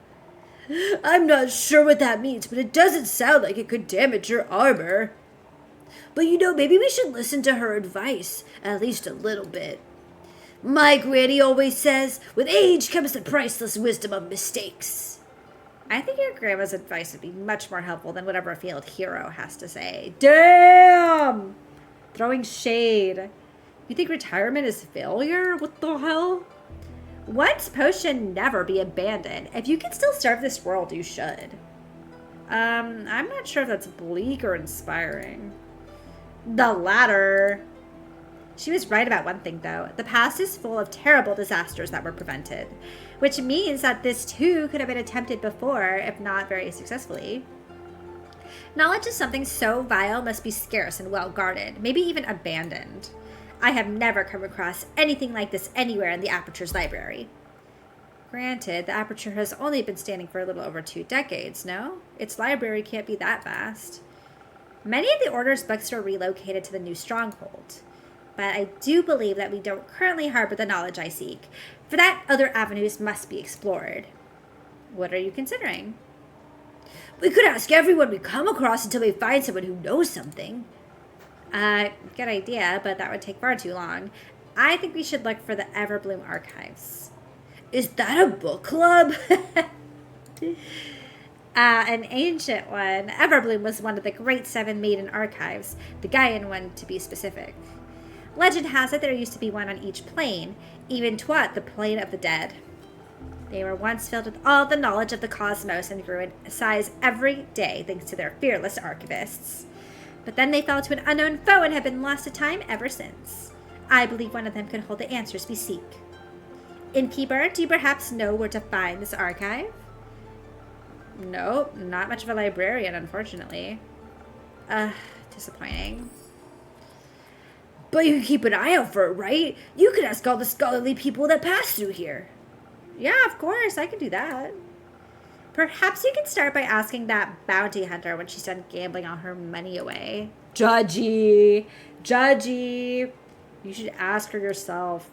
I'm not sure what that means, but it doesn't sound like it could damage your armor. But you know, maybe we should listen to her advice, at least a little bit. My granny always says, with age comes the priceless wisdom of mistakes. I think your grandma's advice would be much more helpful than whatever a failed hero has to say. Damn! Throwing shade. You think retirement is failure? What the hell? One's post should never be abandoned. If you can still serve this world, you should. I'm not sure if that's bleak or inspiring. The latter. She was right about one thing, though. The past is full of terrible disasters that were prevented, which means that this too could have been attempted before, if not very successfully. Knowledge of something so vile must be scarce and well guarded, maybe even abandoned. I have never come across anything like this anywhere in the Aperture's library. Granted, the Aperture has only been standing for a little over 2 decades, no? Its library can't be that vast. Many of the Order's books are relocated to the new stronghold, but I do believe that we don't currently harbor the knowledge I seek. For that, other avenues must be explored. What are you considering? We could ask everyone we come across until we find someone who knows something. Good idea, but that would take far too long. I think we should look for the Everbloom archives. Is that a book club? An ancient one. Everbloom was one of the Great 7 maiden archives, the Gaian one to be specific. Legend has it there used to be one on each plane, even Twat, the plane of the dead. They were once filled with all the knowledge of the cosmos and grew in size every day thanks to their fearless archivists. But then they fell to an unknown foe and have been lost to time ever since. I believe one of them could hold the answers we seek. Innkeeper, do you perhaps know where to find this archive? Nope, not much of a librarian, unfortunately. Disappointing. But you can keep an eye out for it, right? You could ask all the scholarly people that pass through here. Yeah, of course, I can do that. Perhaps you can start by asking that bounty hunter when she's done gambling all her money away. Judgy. Judgy. You should ask her yourself.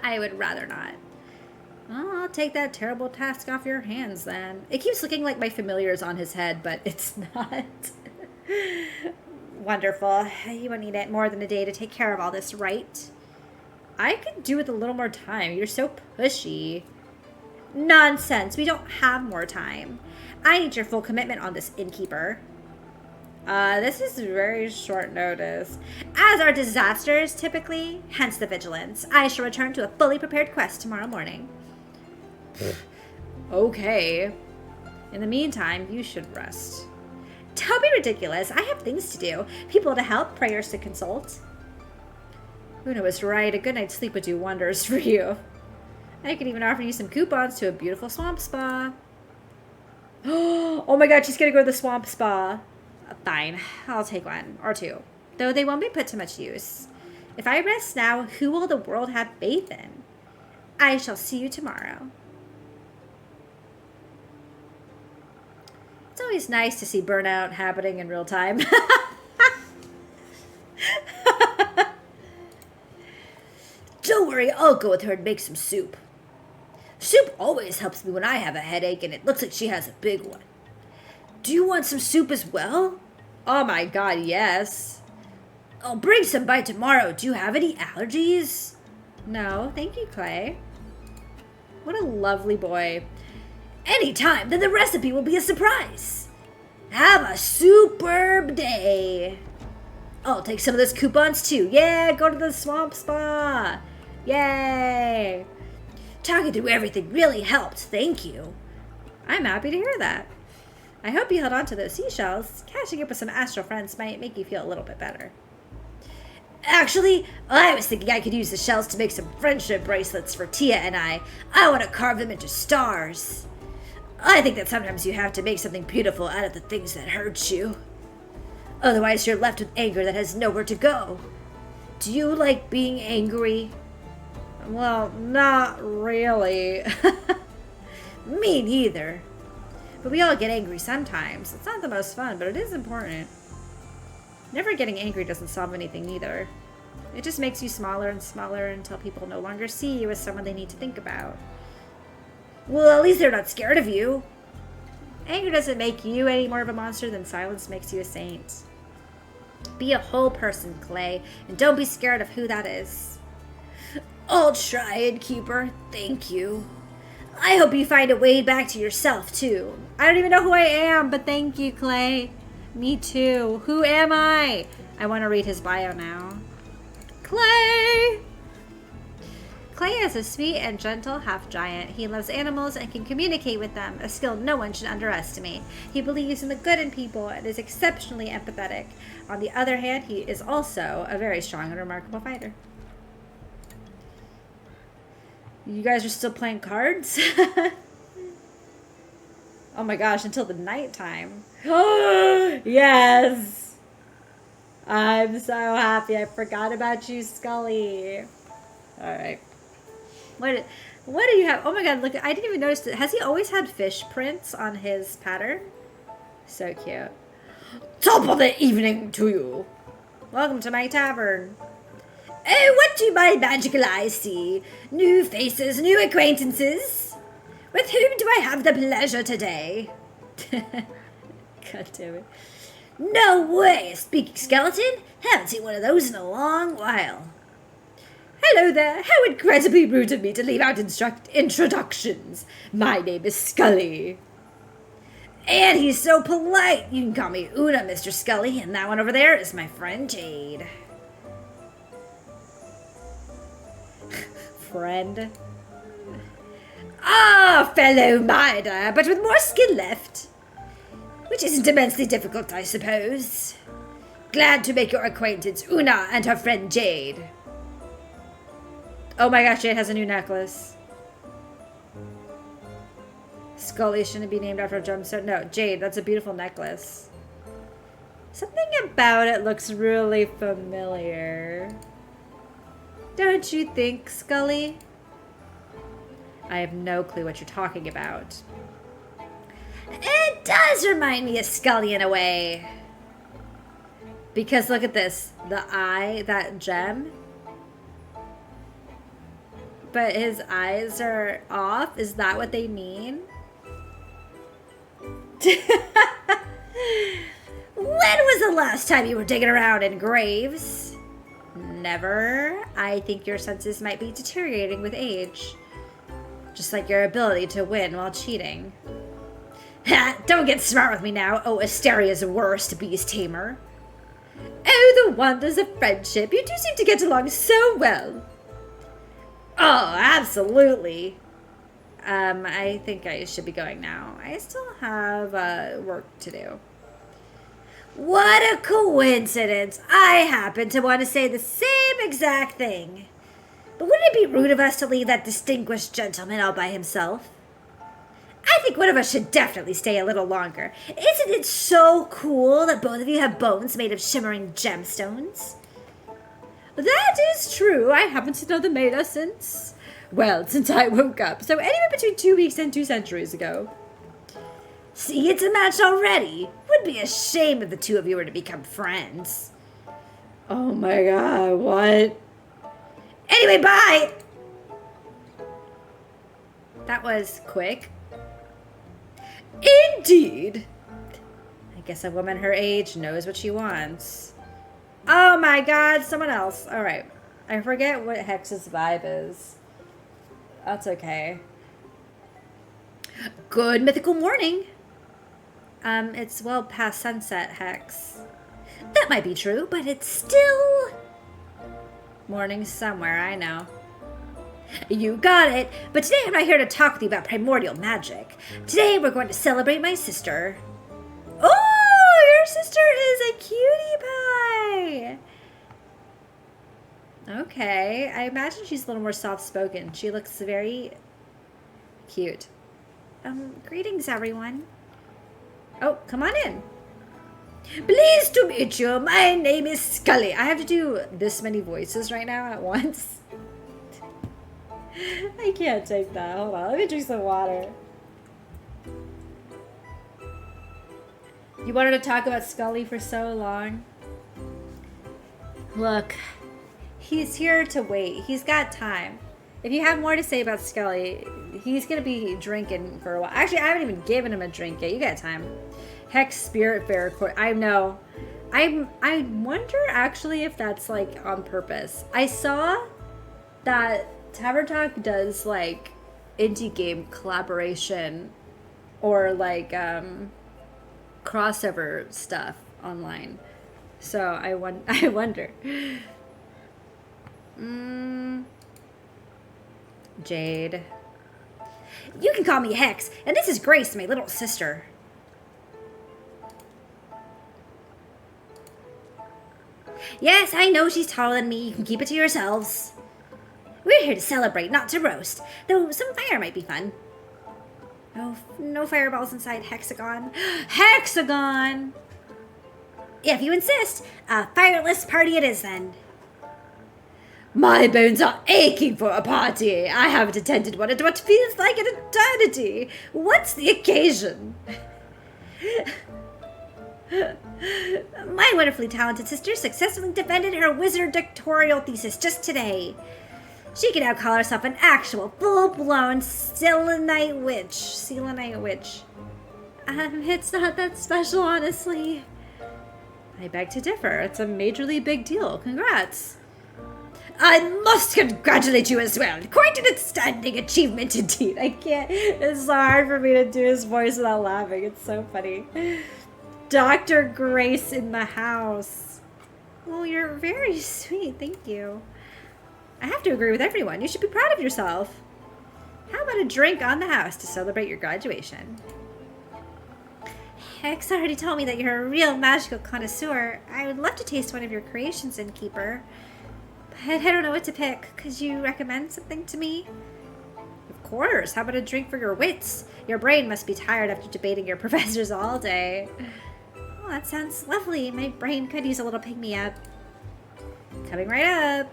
I would rather not. Oh, I'll take that terrible task off your hands then. It keeps looking like my familiar's on his head, but it's not. Wonderful. You won't need it more than a day to take care of all this, right? I could do with a little more time. You're so pushy. Nonsense. We don't have more time. I need your full commitment on this, innkeeper. This is very short notice. As are disasters, typically, hence the vigilance. I shall return to a fully prepared quest tomorrow morning. Okay. In the meantime, you should rest. Don't be ridiculous. I have things to do. People to help, prayers to consult. Una was right. A good night's sleep would do wonders for you. I could even offer you some coupons to a beautiful swamp spa. Oh my god, she's gonna go to the swamp spa. Fine, I'll take one or two, though they won't be put to much use. If I rest now, who will the world have faith in? I shall see you tomorrow. It's always nice to see burnout happening in real time. Don't worry, I'll go with her and make some soup. Soup always helps me when I have a headache, and it looks like she has a big one. Do you want some soup as well? Oh my god, yes. I'll bring some by tomorrow. Do you have any allergies? No, thank you, Clay. What a lovely boy. Anytime, then the recipe will be a surprise. Have a superb day. I'll take some of those coupons too. Yeah, go to the swamp spa. Yay. Talking through everything really helped. Thank you. I'm happy to hear that. I hope you held on to those seashells. Catching up with some astral friends might make you feel a little bit better. Actually, I was thinking I could use the shells to make some friendship bracelets for Tia and I. I want to carve them into stars. I think that sometimes you have to make something beautiful out of the things that hurt you. Otherwise, you're left with anger that has nowhere to go. Do you like being angry? Well, not really. Me neither. But we all get angry sometimes. It's not the most fun, but it is important. Never getting angry doesn't solve anything either. It just makes you smaller and smaller until people no longer see you as someone they need to think about. Well, at least they're not scared of you. Anger doesn't make you any more of a monster than silence makes you a saint. Be a whole person, Clay, and don't be scared of who that is. I'll try, Innkeeper. Thank you. I hope you find a way back to yourself, too. I don't even know who I am, but thank you, Clay. Me too. Who am I? I want to read his bio now. Clay! Clay is a sweet and gentle half-giant. He loves animals and can communicate with them, a skill no one should underestimate. He believes in the good in people and is exceptionally empathetic. On the other hand, he is also a very strong and remarkable fighter. You guys are still playing cards? Oh my gosh, until the nighttime. Yes! I'm so happy. I forgot about you, Scully. Alright. What do you have? Oh my god, look, I didn't even notice that. Has he always had fish prints on his pattern? So cute. Top of the evening to you. Welcome to my tavern. Oh, what do my magical eyes see? New faces, new acquaintances. With whom do I have the pleasure today? God damn it. No way, a speaking skeleton? Haven't seen one of those in a long while. Hello there, how incredibly rude of me to leave out introductions. My name is Scully. And he's so polite. You can call me Una, Mr. Scully, and that one over there is my friend Jade. Friend. Ah, fellow mider, but with more skill left. Which isn't immensely difficult, I suppose. Glad to make your acquaintance, Una and her friend Jade. Oh my gosh, Jade has a new necklace. Scully shouldn't be named after a gemstone. No, Jade, that's a beautiful necklace. Something about it looks really familiar. Don't you think, Scully? I have no clue what you're talking about. It does remind me of Scully in a way. Because look at this. The eye, that gem. But his eyes are off. Is that what they mean? When was the last time you were digging around in graves? Never. I think your senses might be deteriorating with age. Just like your ability to win while cheating. Ha! Don't get smart with me now, oh Asteria's worst beast tamer. Oh, the wonders of friendship. You two seem to get along so well. Oh, absolutely. I think I should be going now. I still have work to do. What a coincidence. I happen to want to say the same exact thing. But wouldn't it be rude of us to leave that distinguished gentleman all by himself? I think one of us should definitely stay a little longer. Isn't it so cool that both of you have bones made of shimmering gemstones? That is true. I haven't to know the Maida since... Well, since I woke up. So anywhere between 2 weeks and 2 centuries ago. See, it's a match already. Would be a shame if the two of you were to become friends. Oh my god, what? Anyway, bye! That was quick. Indeed. I guess a woman her age knows what she wants. Oh my god, someone else. Alright. I forget what Hex's vibe is. That's okay. Good mythical morning. It's well past sunset, Hex. That might be true, but it's still... Morning somewhere, I know. You got it, but today I'm not here to talk with you about primordial magic. Today we're going to celebrate my sister. Oh, your sister is a cutie pie. Okay, I imagine she's a little more soft-spoken. She looks very cute. Greetings, everyone. Oh, come on in. Pleased to meet you. My name is Scully. I have to do this many voices right now at once. I can't take that. Hold on. Let me drink some water. You wanted to talk about Scully for so long. Look, he's here to wait. He's got time. If you have more to say about Scully, he's going to be drinking for a while. Actually, I haven't even given him a drink yet. You got time. Hex Spirit Fair Court. I know. I wonder actually if that's like on purpose. I saw that Tavern Talk does like indie game collaboration or like crossover stuff online. So I wonder. Jade. You can call me Hex, and this is Grace, my little sister. Yes, I know she's taller than me. You can keep it to yourselves. We're here to celebrate, not to roast. Though some fire might be fun. Oh, no fireballs inside Hexagon. Hexagon! If you insist, a fireless party it is then. My bones are aching for a party. I haven't attended one in what feels like an eternity. What's the occasion? My wonderfully talented sister successfully defended her wizard doctoral thesis just today. She can now call herself an actual, full-blown Selenite witch. Selenite witch. It's not that special, honestly. I beg to differ. It's a majorly big deal. Congrats. I must congratulate you as well. Quite an outstanding achievement indeed. I can't. It's so hard for me to do his voice without laughing. It's so funny. Dr. Grace in the house. Well, you're very sweet. Thank you. I have to agree with everyone. You should be proud of yourself. How about a drink on the house to celebrate your graduation? Hex already told me that you're a real magical connoisseur. I would love to taste one of your creations, Innkeeper. But I don't know what to pick. Could you recommend something to me? Of course. How about a drink for your wits? Your brain must be tired after debating your professors all day. Oh, that sounds lovely. My brain could use a little pick-me-up. Coming right up.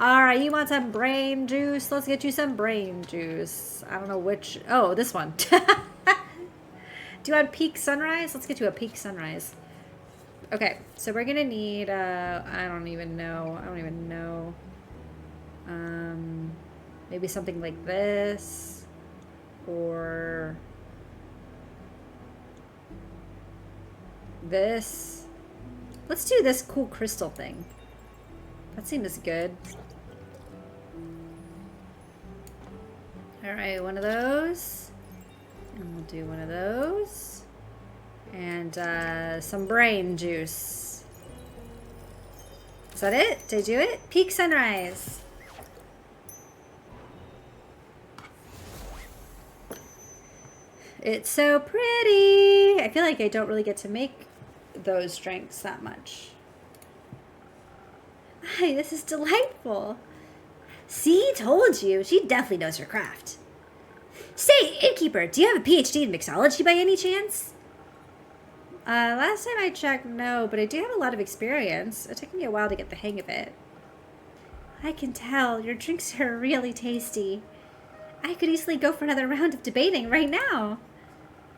Alright, you want some brain juice? Let's get you some brain juice. I don't know which... Oh, this one. Do you want peak sunrise? Let's get you a peak sunrise. Okay, so we're gonna need... I don't even know. Maybe something like this. Or... this. Let's do this cool crystal thing. That seems good. Alright, one of those. And we'll do one of those. And some brain juice. Is that it? Did I do it? Peak sunrise. It's so pretty. I feel like I don't really get to make those drinks that much. Hi, this is delightful. See, told you. She definitely knows her craft. Say, Innkeeper, do you have a PhD in mixology by any chance? Last time I checked, no, but I do have a lot of experience. It took me a while to get the hang of it. I can tell. Your drinks are really tasty. I could easily go for another round of debating right now.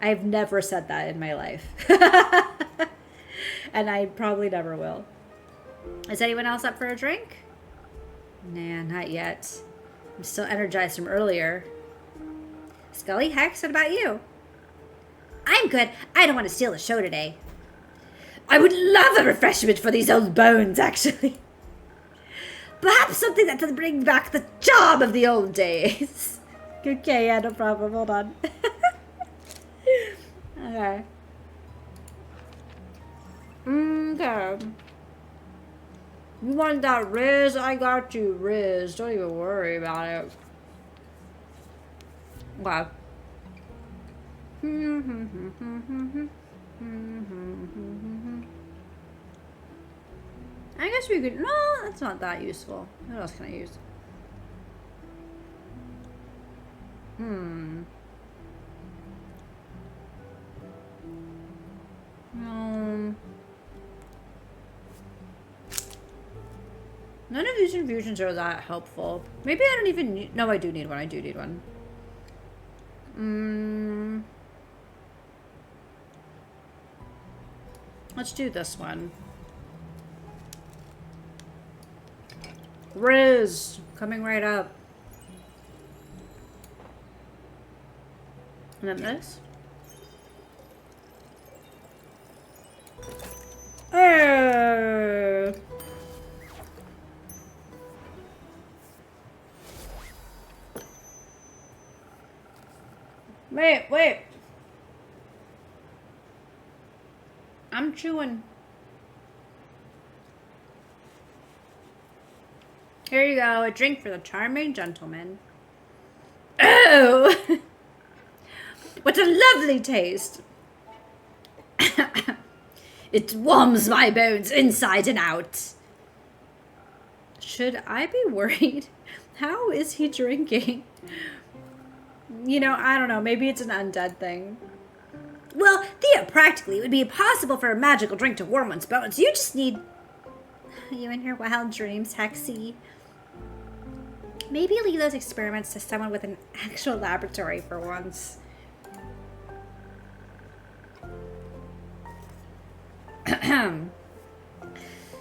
I've never said that in my life. And I probably never will. Is anyone else up for a drink? Nah, not yet. I'm still energized from earlier. Scully, Hex, what about you? I'm good. I don't want to steal the show today. I would love a refreshment for these old bones, actually. Perhaps something that will bring back the charm of the old days. Okay, yeah, no problem. Hold on. Okay. Okay. You want that Riz? I got you, Riz. Don't even worry about it. Wow. I guess we could... No, that's not that useful. What else can I use? None of these infusions are that helpful. Maybe I don't even need... No, I do need one. I do need one. Let's do this one. Riz, coming right up. And then this. Hey. Wait. I'm chewing. Here you go, a drink for the charming gentleman. Oh! What a lovely taste! It warms my bones inside and out. Should I be worried? How is he drinking? You know, I don't know. Maybe it's an undead thing. Well, practically, it would be impossible for a magical drink to warm one's bones. You just need... You and your wild dreams, Hexy. Maybe leave those experiments to someone with an actual laboratory for once.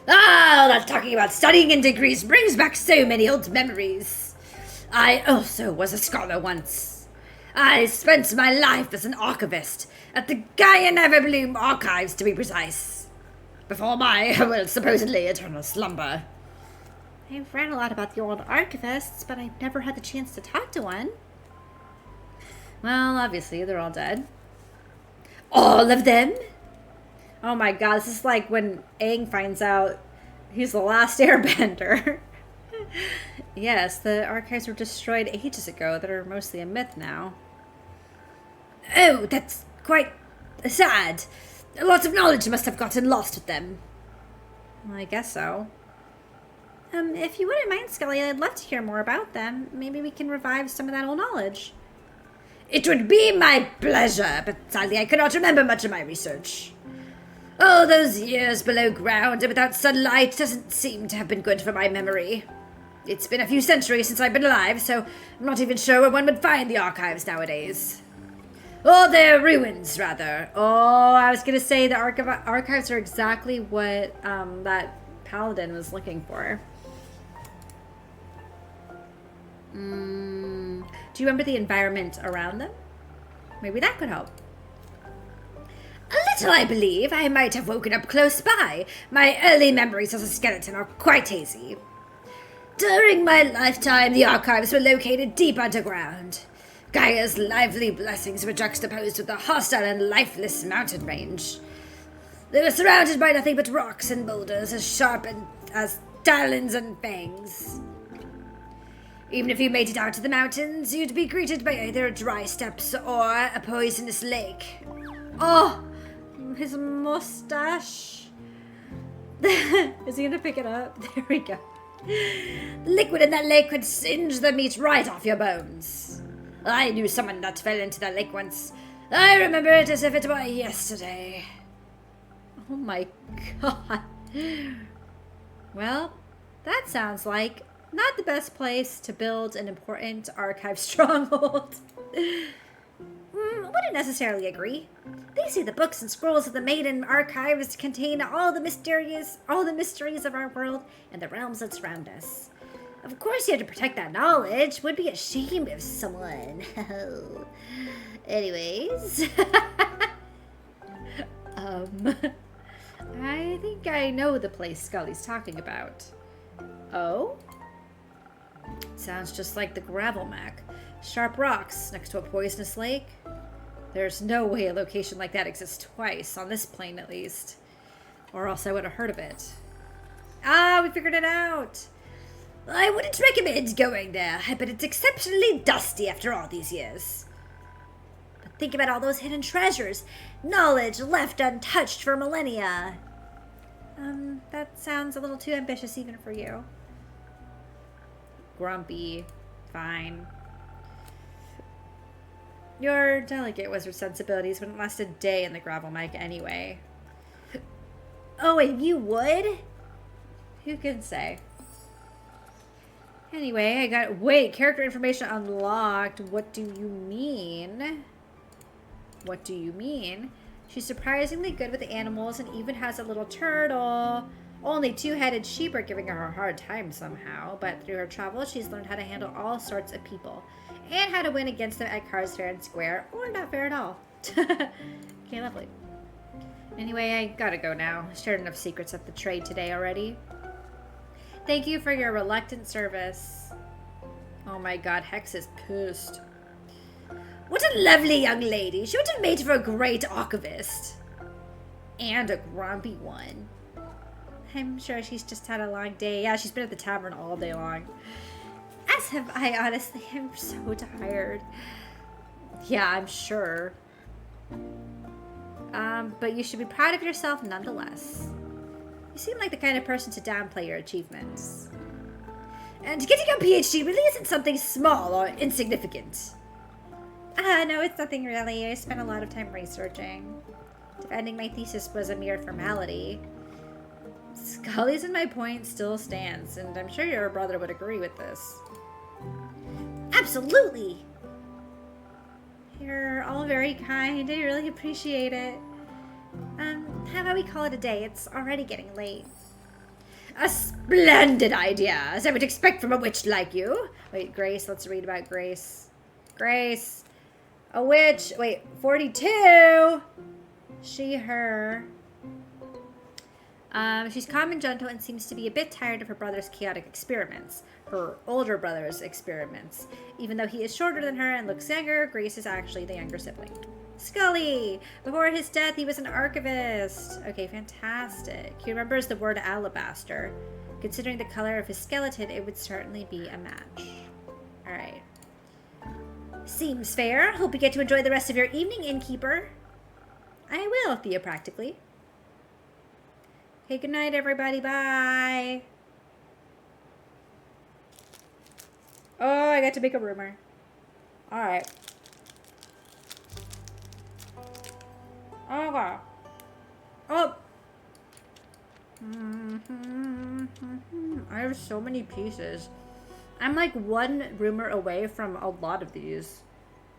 That talking about studying in degrees brings back so many old memories. I also was a scholar once. I spent my life as an archivist at the Gaia Neverbloom Archives, to be precise. Before my, well, supposedly eternal slumber. I've read a lot about the old archivists, but I've never had the chance to talk to one. Well, obviously, they're all dead. All of them? Oh my god, this is like when Aang finds out he's the last airbender. Yes, the archives were destroyed ages ago that are mostly a myth now. Oh, that's quite sad. Lots of knowledge must have gotten lost with them. Well, I guess so. If you wouldn't mind, Scully, I'd love to hear more about them. Maybe we can revive some of that old knowledge. It would be my pleasure, but sadly I cannot remember much of my research. All those years below ground and without sunlight doesn't seem to have been good for my memory. It's been a few centuries since I've been alive, so I'm not even sure where one would find the archives nowadays. Or their ruins, rather. Oh, I was going to say the archives are exactly what that paladin was looking for. Do you remember the environment around them? Maybe that could help. A little, I believe. I might have woken up close by. My early memories as a skeleton are quite hazy. During my lifetime, the archives were located deep underground. Gaia's lively blessings were juxtaposed with the hostile and lifeless mountain range. They were surrounded by nothing but rocks and boulders as sharp as talons and fangs. Even if you made it out to the mountains, you'd be greeted by either dry steppes or a poisonous lake. Oh, his mustache. Is he gonna pick it up? There we go. The liquid in that lake would singe the meat right off your bones. I knew someone that fell into that lake once. I remember it as if it were yesterday. Oh my god. Well, that sounds like not the best place to build an important archive stronghold. Wouldn't necessarily agree. They say the books and scrolls of the Maiden archives contain all the mysteries of our world and the realms that surround us. Of course you have to protect that knowledge. Would be a shame if someone... Anyways. I think I know the place Scully's talking about. Oh? Sounds just like the gravel mech. Sharp rocks next to a poisonous lake. There's no way a location like that exists twice, on this plane at least. Or else I would have heard of it. Ah, we figured it out! I wouldn't recommend going there, but it's exceptionally dusty after all these years. But think about all those hidden treasures. Knowledge left untouched for millennia. That sounds a little too ambitious even for you. Grumpy. Fine. Your delicate wizard sensibilities wouldn't last a day in the gravel mech anyway. Oh, and you would? Who can say? Anyway, I got... Wait, character information unlocked. What do you mean? What do you mean? She's surprisingly good with the animals and even has a little turtle. Only two-headed sheep are giving her a hard time somehow, but through her travels, she's learned how to handle all sorts of people and how to win against them at cards fair and square, or not fair at all. Okay, lovely. Anyway, I gotta go now. Shared enough secrets at the trade today already. Thank you for your reluctant service. Oh my god, Hex is pissed. What a lovely young lady. She would have made for a great archivist. And a grumpy one. I'm sure she's just had a long day. Yeah, she's been at the tavern all day long. As have I, honestly. I'm so tired. Yeah, I'm sure. But you should be proud of yourself nonetheless. You seem like the kind of person to downplay your achievements. And getting a PhD really isn't something small or insignificant. No, it's nothing really. I spent a lot of time researching. Defending my thesis was a mere formality. Scully's and my point still stands, and I'm sure your brother would agree with this. Absolutely! You're all very kind. I really appreciate it. How about we call it a day? It's already getting late. A splendid idea, as I would expect from a witch like you. Wait, Grace, let's read about Grace. Grace. A witch. Wait, 42. She, her. She's calm and gentle and seems to be a bit tired of her brother's chaotic experiments. Her older brother's experiments. Even though he is shorter than her and looks younger, Grace is actually the younger sibling. Scully! Before his death, he was an archivist. Okay, fantastic. He remembers the word alabaster. Considering the color of his skeleton, it would certainly be a match. Alright. Seems fair. Hope you get to enjoy the rest of your evening, innkeeper. I will, Thea, practically. Okay, good night, everybody. Bye. Oh, I got to make a rumor. Alright. Oh, wow. Oh! I have so many pieces. I'm like one rumor away from a lot of these.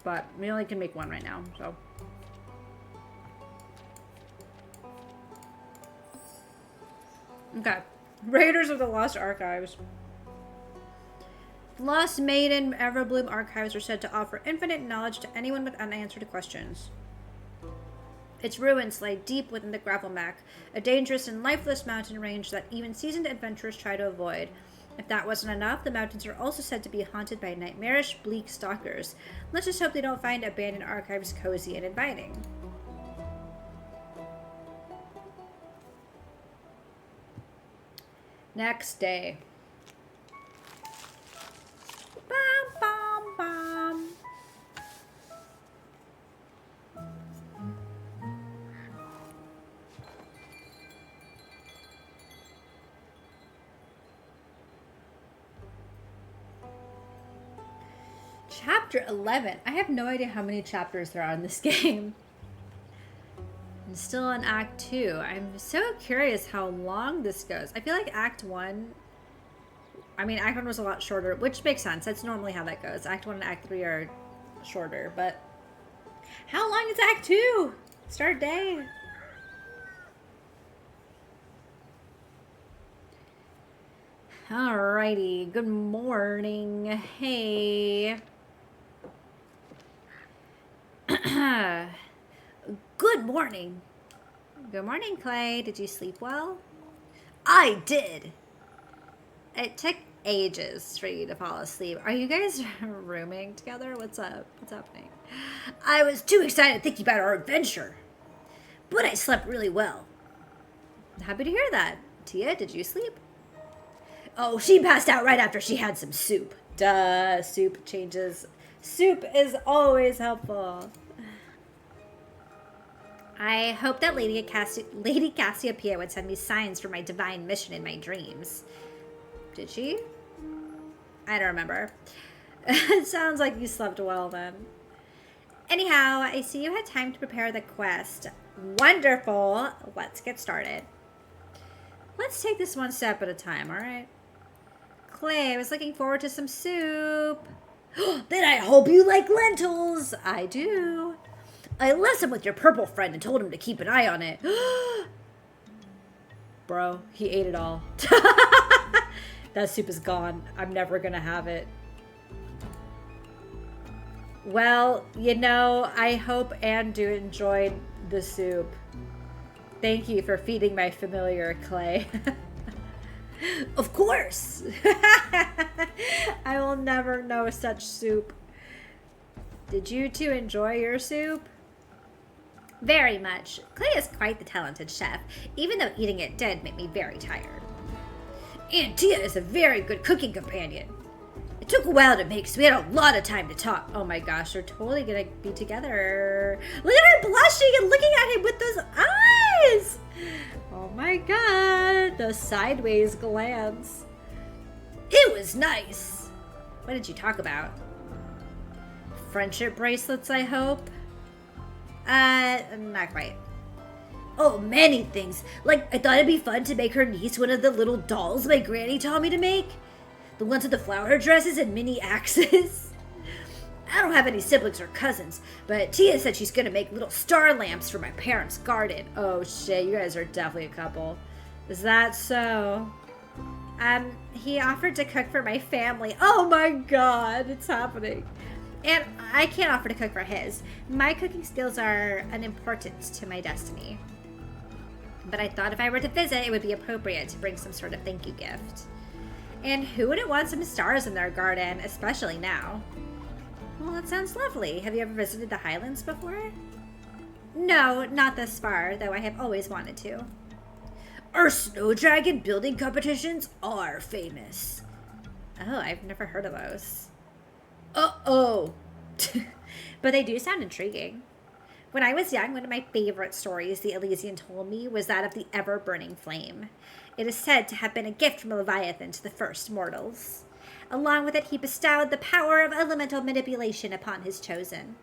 But we only can make one right now, so. Okay. Raiders of the Lost Archives. The Lost Maiden Everbloom Archives are said to offer infinite knowledge to anyone with unanswered questions. Its ruins lay deep within the Gravelmac, a dangerous and lifeless mountain range that even seasoned adventurers try to avoid. If that wasn't enough, the mountains are also said to be haunted by nightmarish, bleak stalkers. Let's just hope they don't find abandoned archives cozy and inviting. Next day. Bum, bum, bum. Chapter 11. I have no idea how many chapters there are in this game. I'm still in Act 2. I'm so curious how long this goes. I feel like Act 1... I mean, Act 1 was a lot shorter, which makes sense. That's normally how that goes. Act 1 and Act 3 are shorter, but... How long is Act 2? Start day. Alrighty. Good morning. Hey. Good morning. Good morning, Clay. Did you sleep well? I did. It took ages for you to fall asleep. Are you guys rooming together? What's up? What's happening? I was too excited thinking about our adventure. But I slept really well. Happy to hear that. Tia, did you sleep? Oh, she passed out right after she had some soup. Duh, soup changes. Soup is always helpful. I hope that Lady Cassiopeia would send me signs for my divine mission in my dreams. Did she? I don't remember. It sounds like you slept well then. Anyhow, I see you had time to prepare the quest. Wonderful. Let's get started. Let's take this one step at a time, alright? Clay, I was looking forward to some soup. Then I hope you like lentils. I do. I left some with your purple friend and told him to keep an eye on it. Bro, he ate it all. That soup is gone. I'm never gonna have it. Well, you know, I hope Andu enjoyed the soup. Thank you for feeding my familiar, Clay. Of course. I will never know such soup. Did you two enjoy your soup? Very much. Clay is quite the talented chef, even though eating it did make me very tired. Aunt Tia is a very good cooking companion. It took a while to make, so we had a lot of time to talk. Oh my gosh, they're totally gonna be together. Look at her blushing and looking at him with those eyes! Oh my god, the sideways glance. It was nice. What did you talk about? Friendship bracelets, I hope? Not quite. Oh, many things. Like, I thought it'd be fun to make her niece one of the little dolls my granny taught me to make. The ones with the flower dresses and mini axes. I don't have any siblings or cousins, but Tia said she's gonna make little star lamps for my parents' garden. Oh shit, you guys are definitely a couple. Is that so? He offered to cook for my family. Oh my god, it's happening. And I can't offer to cook for his. My cooking skills are unimportant to my destiny. But I thought if I were to visit, it would be appropriate to bring some sort of thank you gift. And who wouldn't want some stars in their garden, especially now? Well, that sounds lovely. Have you ever visited the Highlands before? No, not this far, though I have always wanted to. Our snow dragon building competitions are famous. Oh, I've never heard of those. Uh-oh. But they do sound intriguing. When I was young, one of my favorite stories the Elysian told me was that of the ever-burning flame. It is said to have been a gift from Leviathan to the first mortals. Along with it, he bestowed the power of elemental manipulation upon his chosen.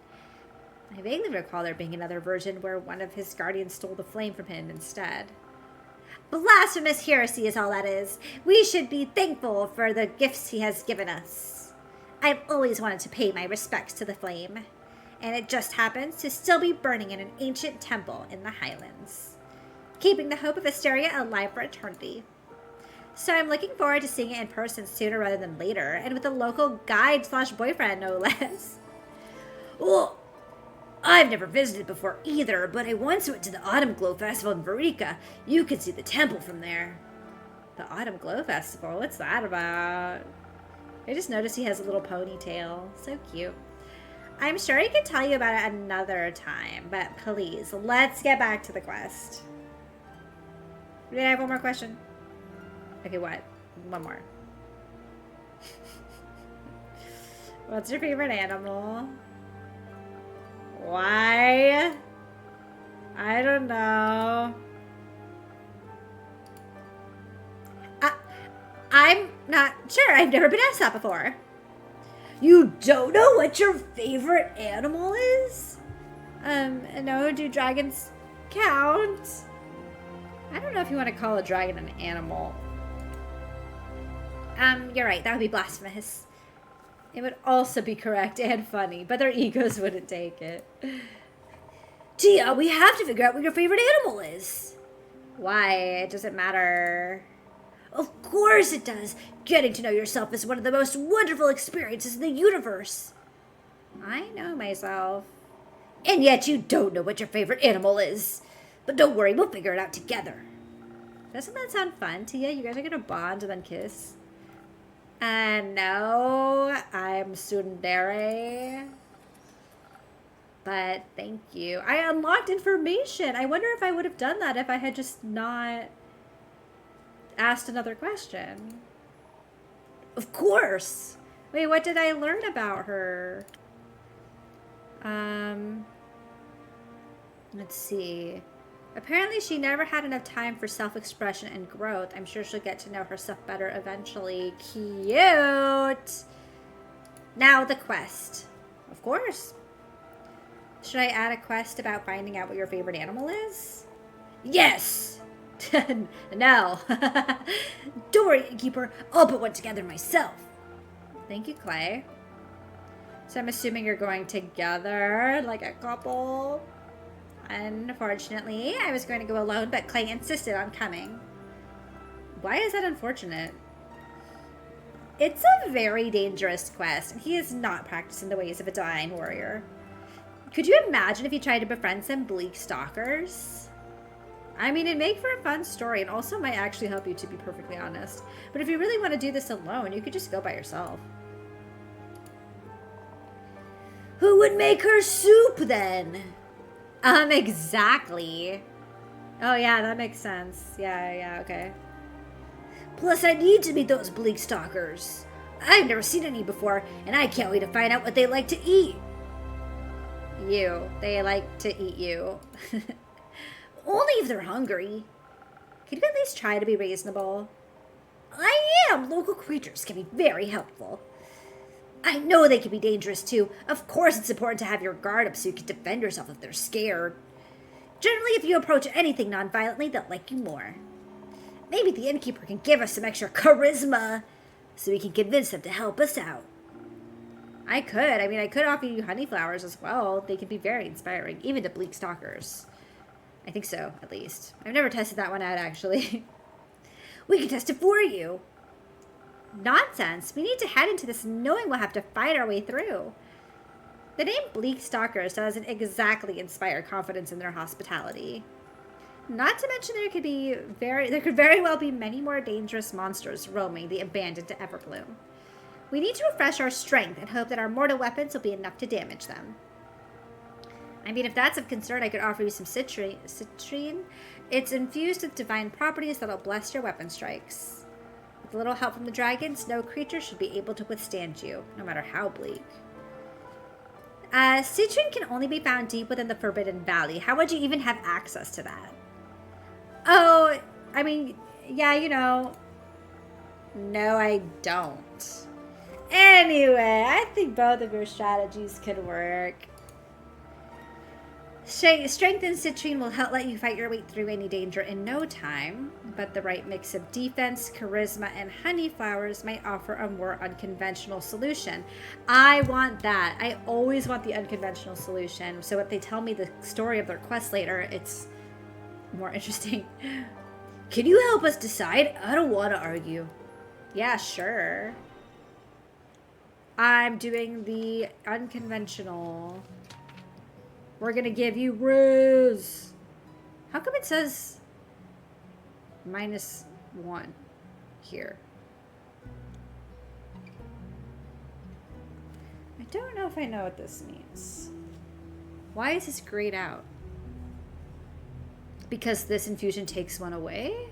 I vaguely recall there being another version where one of his guardians stole the flame from him instead. Blasphemous heresy is all that is. We should be thankful for the gifts he has given us. I've always wanted to pay my respects to the flame, and it just happens to still be burning in an ancient temple in the Highlands, keeping the hope of Asteria alive for eternity. So I'm looking forward to seeing it in person sooner rather than later, and with a local guide/boyfriend, no less. Well, I've never visited before either, but I once went to the Autumn Glow Festival in Verica. You could see the temple from there. The Autumn Glow Festival? What's that about? I just noticed he has a little ponytail. So cute. I'm sure he could tell you about it another time, but please, let's get back to the quest. Did I have one more question? Okay, what? One more. What's your favorite animal? Why? I don't know. I'm not sure. I've never been asked that before. You don't know what your favorite animal is? No, do dragons count? I don't know if you want to call a dragon an animal. You're right. That would be blasphemous. It would also be correct and funny, but their egos wouldn't take it. Tia, we have to figure out what your favorite animal is. Why? It doesn't matter. Of course it does. Getting to know yourself is one of the most wonderful experiences in the universe. I know myself. And yet you don't know what your favorite animal is. But don't worry, we'll figure it out together. Doesn't that sound fun, Tia? You guys are going to bond and then kiss? No, I'm tsundere. But thank you. I unlocked information. I wonder if I would have done that if I had just not asked another question. Of course. Wait, what did I learn about her? Let's see. Apparently she never had enough time for self-expression and growth. I'm sure she'll get to know herself better eventually. Cute! Now the quest. Of course. Should I add a quest about finding out what your favorite animal is? Yes! No. Don't worry, Keeper. I'll put one together myself. Thank you, Clay. So I'm assuming you're going together, like a couple. Unfortunately, I was going to go alone, but Clay insisted on coming. Why is that unfortunate? It's a very dangerous quest, and he is not practicing the ways of a dying warrior. Could you imagine if he tried to befriend some bleak stalkers? I mean, it'd make for a fun story, and also might actually help you, to be perfectly honest. But if you really want to do this alone, you could just go by yourself. Who would make her soup, then? Exactly. Oh, yeah, that makes sense. Yeah, okay. Plus, I need to meet those bleak stalkers. I've never seen any before, and I can't wait to find out what they like to eat. You. They like to eat you. Only if they're hungry. Can you at least try to be reasonable? I am. Local creatures can be very helpful. I know they can be dangerous too. Of course it's important to have your guard up so you can defend yourself if they're scared. Generally, if you approach anything non-violently, they'll like you more. Maybe the innkeeper can give us some extra charisma so we can convince them to help us out. I could. I mean, I could offer you honey flowers as well. They can be very inspiring, even to bleak stalkers. I think so, at least. I've never tested that one out, actually. We can test it for you. Nonsense. We need to head into this knowing we'll have to fight our way through. The name Bleak Stalkers doesn't exactly inspire confidence in their hospitality. Not to mention there could very well be many more dangerous monsters roaming the abandoned Everbloom. We need to refresh our strength and hope that our mortal weapons will be enough to damage them. I mean, if that's of concern, I could offer you some citrine It's infused with divine properties that'll bless your weapon strikes. With a little help from the dragons, no creature should be able to withstand you, no matter how bleak. Citrine can only be found deep within the Forbidden Valley. How would you even have access to that? Oh, I mean, yeah, you know. No, I don't. Anyway, I think both of your strategies could work. Strength and Citrine will help let you fight your way through any danger in no time, but the right mix of defense, charisma, and honey flowers might offer a more unconventional solution. I want that. I always want the unconventional solution, so if they tell me the story of their quest later, it's more interesting. Can you help us decide? I don't want to argue. Yeah, sure. I'm doing the unconventional. We're gonna give you Riz. How come it says -1 here? I don't know if I know what this means. Why is this grayed out? Because this infusion takes 1 away?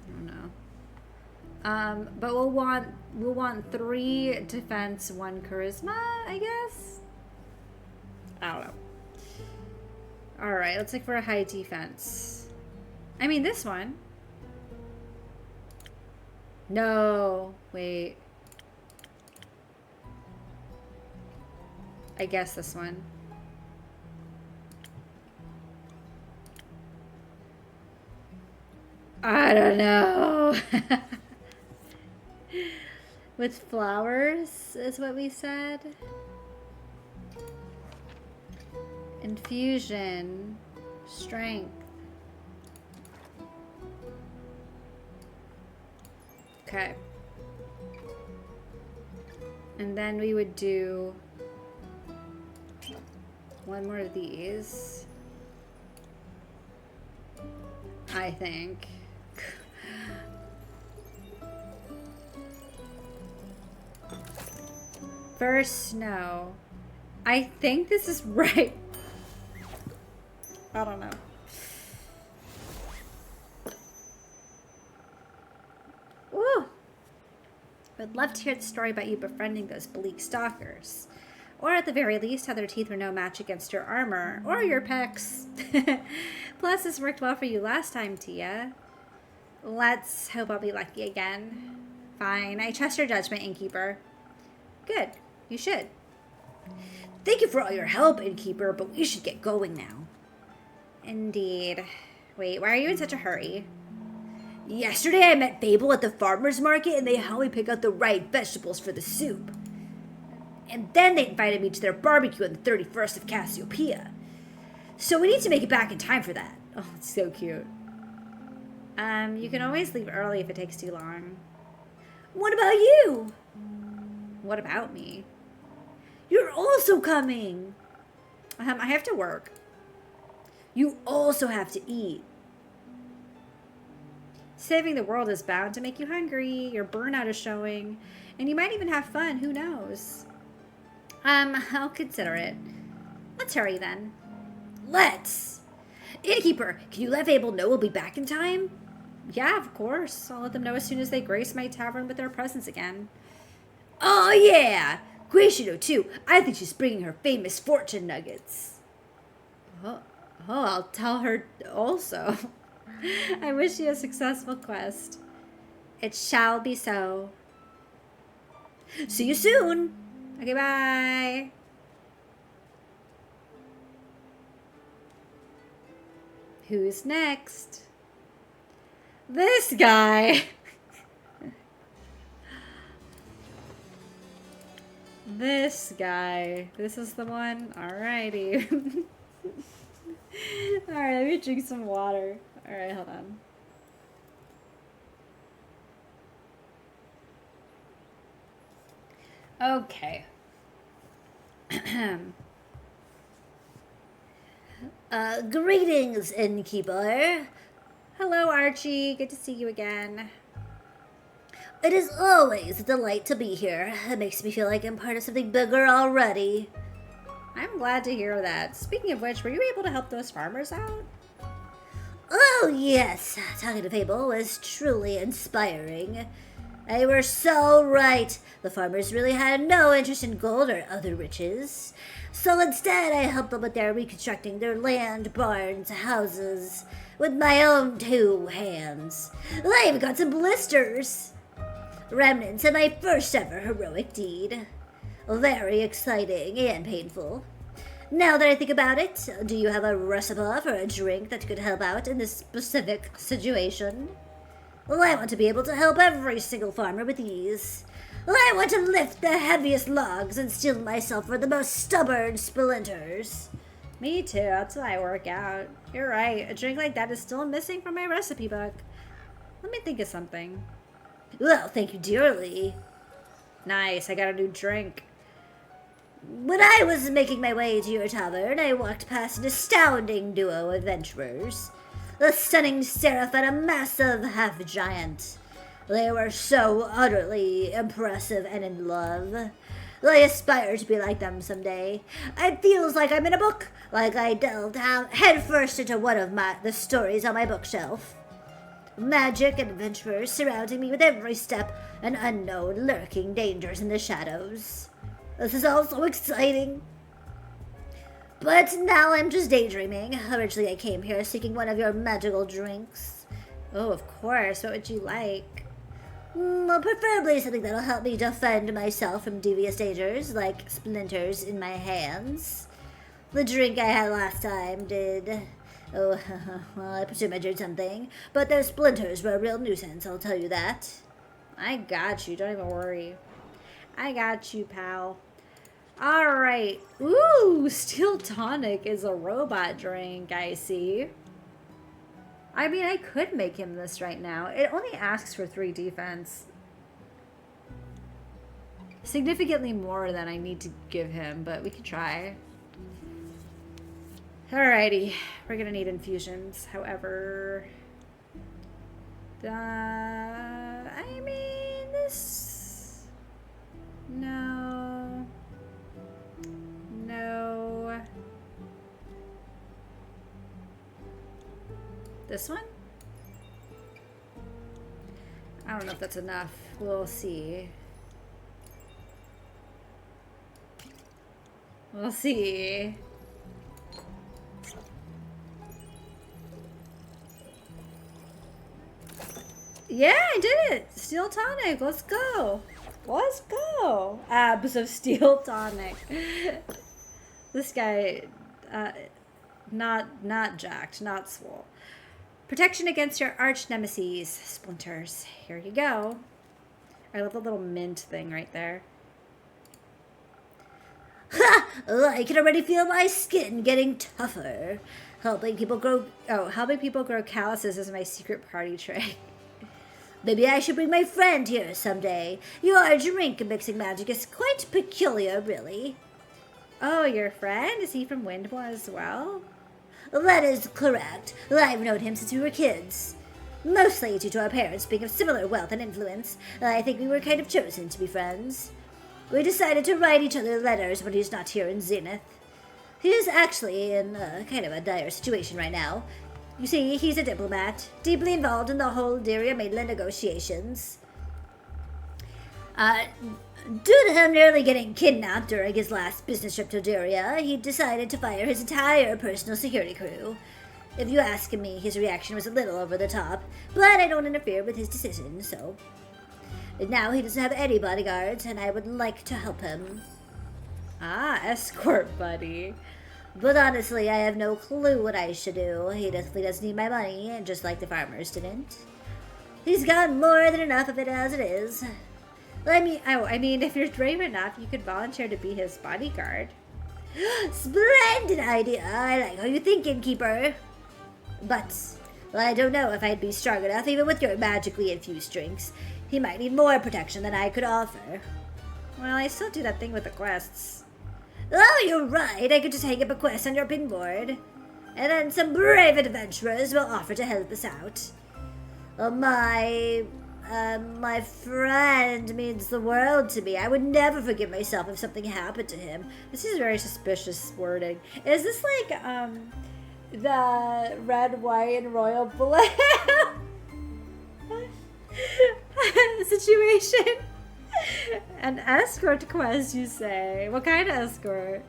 I don't know. But we'll want 3 defense, 1 charisma, I guess. I don't know. Alright, let's look for a high defense. I mean, this one. No, wait. I guess this one. I don't know. With flowers is what we said. Infusion, strength. Okay. And then we would do 1 more of these, I think. First snow. I think this is right. I don't know. Ooh. I'd love to hear the story about you befriending those bleak stalkers. Or at the very least, how their teeth were no match against your armor. Or your pecs. Plus, this worked well for you last time, Tia. Let's hope I'll be lucky again. Fine. I trust your judgment, Innkeeper. Good. You should. Thank you for all your help, Innkeeper, but we should get going now. Indeed. Wait, why are you in such a hurry? Yesterday I met Fable at the farmer's market and they helped me pick out the right vegetables for the soup. And then they invited me to their barbecue on the 31st of Cassiopeia. So we need to make it back in time for that. Oh, it's so cute. You can always leave early if it takes too long. What about you? What about me? You're also coming. I have to work. You also have to eat. Saving the world is bound to make you hungry. Your burnout is showing. And you might even have fun. Who knows? I'll consider it. Let's hurry then. Let's! Innkeeper, can you let Fable know we'll be back in time? Yeah, of course. I'll let them know as soon as they grace my tavern with their presence again. Oh, yeah! Grace should know, too. I think she's bringing her famous fortune nuggets. Oh, I'll tell her also. I wish you a successful quest. It shall be so. See you soon. Okay, bye. Who's next? This guy. This guy. This is the one? Alrighty. Alright, let me drink some water. Alright, hold on. Okay. Greetings, Innkeeper. Hello, Archie. Good to see you again. It is always a delight to be here. It makes me feel like I'm part of something bigger already. I'm glad to hear that. Speaking of which, were you able to help those farmers out? Oh, yes. Talking to people was truly inspiring. They were so right. The farmers really had no interest in gold or other riches. So instead, I helped them with their reconstructing their land, barns, houses, with my own 2 hands. I even got some blisters. Remnants of my first ever heroic deed. Very exciting and painful. Now that I think about it, do you have a recipe for a drink that could help out in this specific situation? Well, I want to be able to help every single farmer with ease. I want to lift the heaviest logs and steel myself for the most stubborn splinters. Me too, that's why I work out. You're right, a drink like that is still missing from my recipe book. Let me think of something. Well, thank you dearly. Nice, I got a new drink. When I was making my way to your tavern, I walked past an astounding duo of adventurers. A stunning seraph and a massive half-giant. They were so utterly impressive and in love. I aspire to be like them someday. It feels like I'm in a book, like I delved headfirst into one of the stories on my bookshelf. Magic and adventurers surrounding me with every step, and unknown lurking dangers in the shadows. This is all so exciting. But now I'm just daydreaming. Originally I came here seeking one of your magical drinks. Oh, of course. What would you like? Well, preferably something that'll help me defend myself from devious dangers, like splinters in my hands. The drink I had last time did. Oh, well, I presume I did something. But those splinters were a real nuisance, I'll tell you that. I got you. Don't even worry. I got you, pal. Alright. Ooh, Steel Tonic is a robot drink, I see. I mean, I could make him this right now. It only asks for 3 defense. Significantly more than I need to give him, but we can try. Alrighty. We're gonna need infusions, however... I mean, this... No. No. This one? I don't know if that's enough. We'll see. We'll see. Yeah, I did it! Steel Tonic, let's go! Let's go! Abs of Steel Tonic. This guy, not jacked, not swole. Protection against your arch nemesis, splinters. Here you go. I love the little mint thing right there. Ha! I can already feel my skin getting tougher. Helping people grow calluses is my secret party trick. Maybe I should bring my friend here someday. Your drink mixing magic is quite peculiar, really. Oh, your friend? Is he from Windmore as well? That is correct. I've known him since we were kids. Mostly due to our parents being of similar wealth and influence. I think we were kind of chosen to be friends. We decided to write each other letters when he's not here in Zenith. He's actually in kind of a dire situation right now. You see, he's a diplomat, deeply involved in the whole Diria mainland negotiations. Due to him nearly getting kidnapped during his last business trip to Diria, he decided to fire his entire personal security crew. If you ask me, his reaction was a little over the top, but I don't interfere with his decision, so... Now he doesn't have any bodyguards, and I would like to help him. Ah, escort buddy. But honestly, I have no clue what I should do. He definitely does need my money, and just like the farmers didn't. He's got more than enough of it as it is. I mean, if you're brave enough, you could volunteer to be his bodyguard. Splendid idea! I like how you're thinking, Keeper. But, I don't know if I'd be strong enough, even with your magically infused drinks. He might need more protection than I could offer. Well, I still do that thing with the quests. Oh, you're right. I could just hang up a quest on your pinboard. And then some brave adventurers will offer to help us out. My My friend means the world to me. I would never forgive myself if something happened to him. This is very suspicious wording. Is this like, the red, white, and royal blue situation? An escort quest, you say? What kind of escort?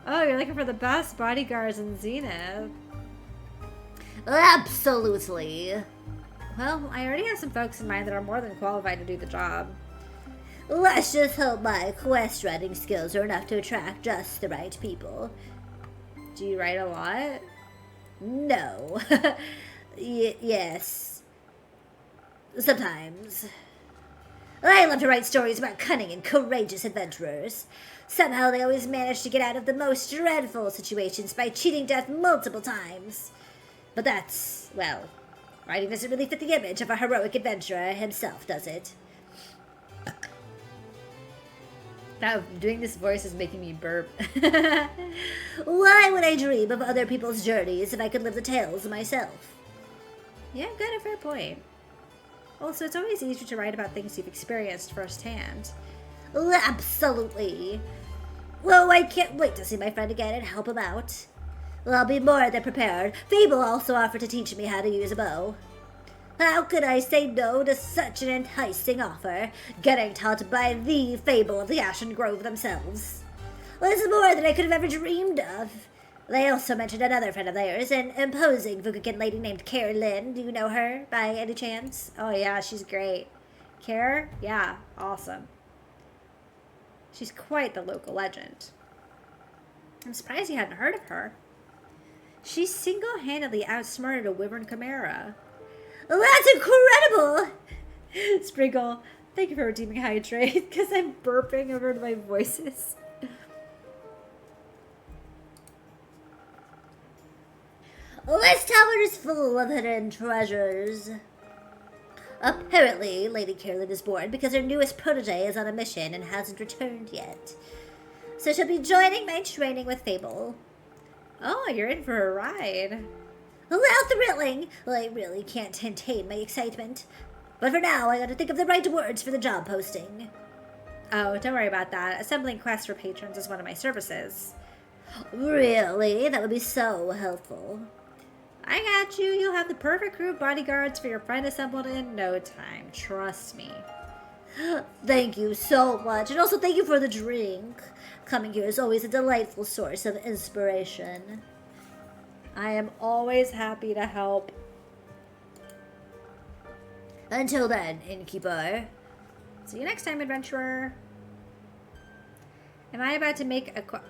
Oh, you're looking for the best bodyguards in Zenith. Absolutely. Well, I already have some folks in mind that are more than qualified to do the job. Let's just hope my quest writing skills are enough to attract just the right people. Do you write a lot? No. Yes. Sometimes. I love to write stories about cunning and courageous adventurers. Somehow they always manage to get out of the most dreadful situations by cheating death multiple times. But that's, well, writing doesn't really fit the image of a heroic adventurer himself, does it? Now, doing this voice is making me burp. Why would I dream of other people's journeys if I could live the tales myself? Yeah, good, a fair point. Also, it's always easier to write about things you've experienced firsthand. Absolutely. Well, I can't wait to see my friend again and help him out. Well, I'll be more than prepared. Fable also offered to teach me how to use a bow. How could I say no to such an enticing offer, getting taught by the Fable of the Ashen Grove themselves? Well, this is more than I could have ever dreamed of. They also mentioned another friend of theirs, an imposing Vukakin lady named Care Lynn. Do you know her, by any chance? Oh yeah, she's great. Care? Yeah, awesome. She's quite the local legend. I'm surprised you hadn't heard of her. She single-handedly outsmarted a wyvern chimera. That's incredible! Sprinkle, thank you for redeeming hydrate, because I'm burping over my voices. This tavern is full of hidden treasures. Apparently, Lady Carolyn is bored because her newest protege is on a mission and hasn't returned yet. So she'll be joining my training with Fable. Oh, you're in for a ride. Well, thrilling. Well, I really can't contain my excitement. But for now, I gotta think of the right words for the job posting. Oh, don't worry about that. Assembling quests for patrons is one of my services. Really? That would be so helpful. I got you. You'll have the perfect crew of bodyguards for your friend assembled in no time. Trust me. Thank you so much. And also thank you for the drink. Coming here is always a delightful source of inspiration. I am always happy to help. Until then, innkeeper. See you next time, adventurer. Am I about to make a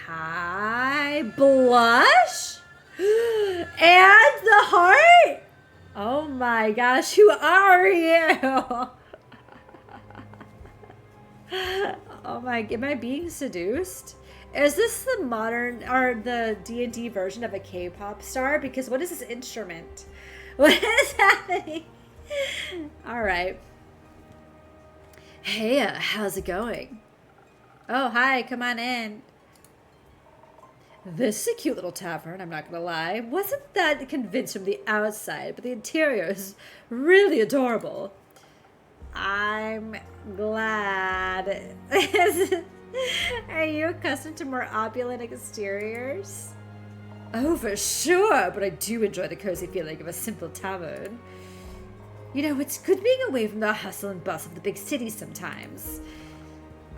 Hi, blush? And the heart? Oh my gosh, who are you? Oh my, am I being seduced? Is this the modern, or the D&D version of a K-pop star? Because what is this instrument? What is happening? Alright. Hey, how's it going? Oh, hi, come on in. This is a cute little tavern, I'm not gonna lie. Wasn't that convinced from the outside, but the interior is really adorable. I'm glad. Are you accustomed to more opulent exteriors? Oh, for sure, but I do enjoy the cozy feeling of a simple tavern. You know, it's good being away from the hustle and bustle of the big city sometimes.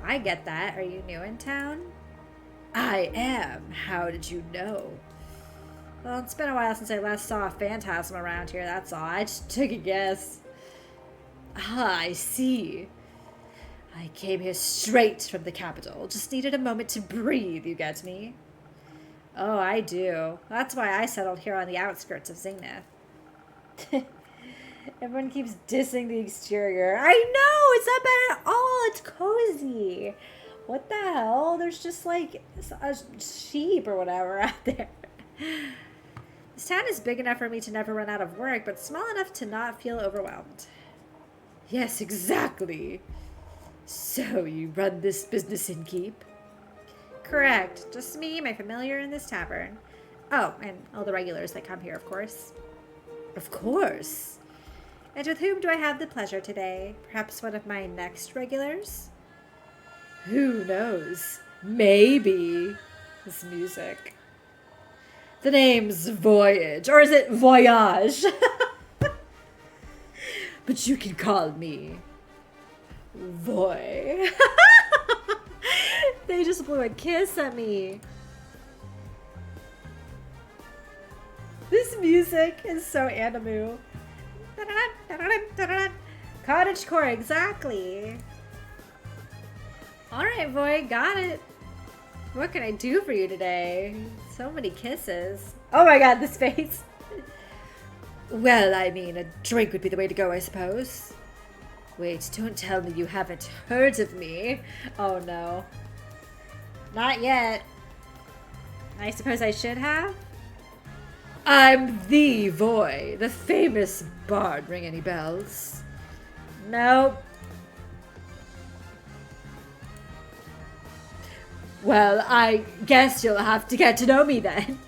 I get that. Are you new in town? I am. How did you know? Well, it's been a while since I last saw a phantasm around here, that's all. I just took a guess. Ah, I see. I came here straight from the capital. Just needed a moment to breathe, you get me? Oh, I do. That's why I settled here on the outskirts of Zenith. Everyone keeps dissing the exterior. I know! It's not bad at all! It's cozy! What the hell? There's just like a sheep or whatever out there. This town is big enough for me to never run out of work, but small enough to not feel overwhelmed. Yes, exactly. So, you run this business in Keep? Correct. Just me, my familiar in this tavern. Oh, and all the regulars that come here, of course. Of course. And with whom do I have the pleasure today? Perhaps one of my next regulars? Who knows? Maybe. This music. The name's Voyage. Or is it Voyage? But you can call me Voy. They just blew a kiss at me. This music is so animu. Cottagecore, exactly. Alright, Voy, got it. What can I do for you today? So many kisses. Oh my god, this face. Well, I mean, a drink would be the way to go, I suppose. Wait, don't tell me you haven't heard of me. Oh no. Not yet. I suppose I should have? I'm the Voy, the famous bard. Ring any bells? Nope. Well, I guess you'll have to get to know me then.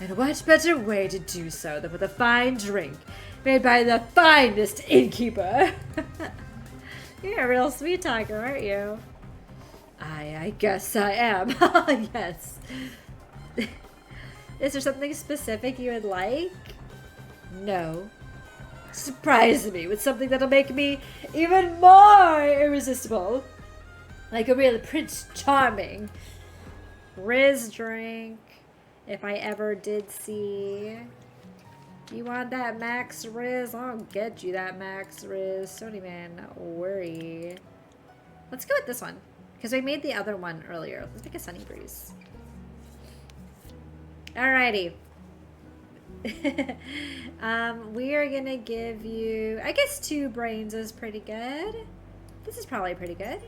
And what better way to do so than with a fine drink made by the finest innkeeper? You're a real sweet talker, aren't you? I guess I am. Yes. Is there something specific you would like? No. Surprise me with something that'll make me even more irresistible. Like a real Prince Charming. Riz drink. If I ever did see. You want that Max Riz? I'll get you that Max Riz. Don't even worry. Let's go with this one. Because we made the other one earlier. Let's make a Sunny Breeze. Alrighty. We are gonna give you, I guess 2 brains is pretty good. This is probably pretty good.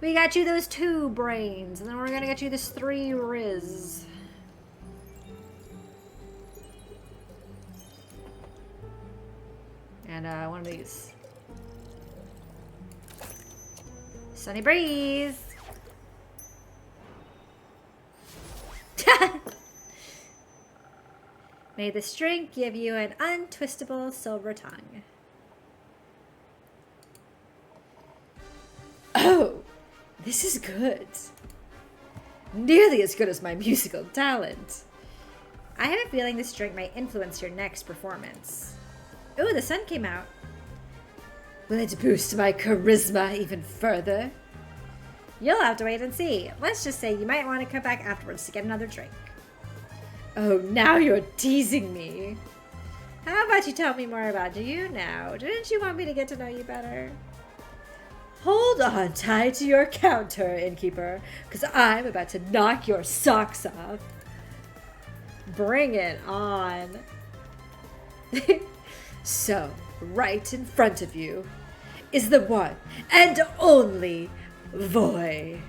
We got you those 2 brains, and then we're gonna get you this 3 Riz. And one of these. Sunny Breeze. May this drink give you an untwistable silver tongue. Oh, this is good. Nearly as good as my musical talent. I have a feeling this drink might influence your next performance. Ooh, the sun came out. Will it boost my charisma even further? You'll have to wait and see. Let's just say you might want to come back afterwards to get another drink. Oh, now you're teasing me. How about you tell me more about you now? Didn't you want me to get to know you better? Hold on tight to your counter, innkeeper, because I'm about to knock your socks off. Bring it on. So, right in front of you is the one and only Voy.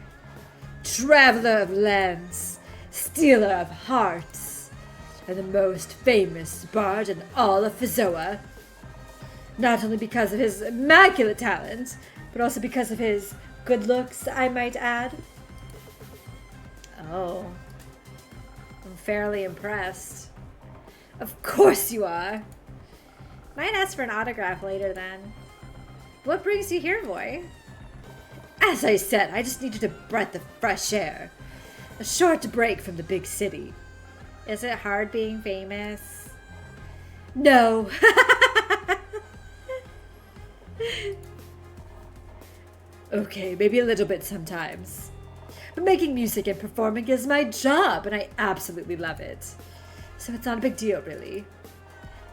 Traveler of lands, stealer of hearts, and the most famous bard in all of Fizoa. Not only because of his immaculate talent, but also because of his good looks, I might add. Oh. I'm fairly impressed. Of course you are. Might ask for an autograph later then. What brings you here, Voy? As I said, I just needed a breath of fresh air. A short break from the big city. Is it hard being famous? No. Okay, maybe a little bit sometimes. But making music and performing is my job, and I absolutely love it. So it's not a big deal, really.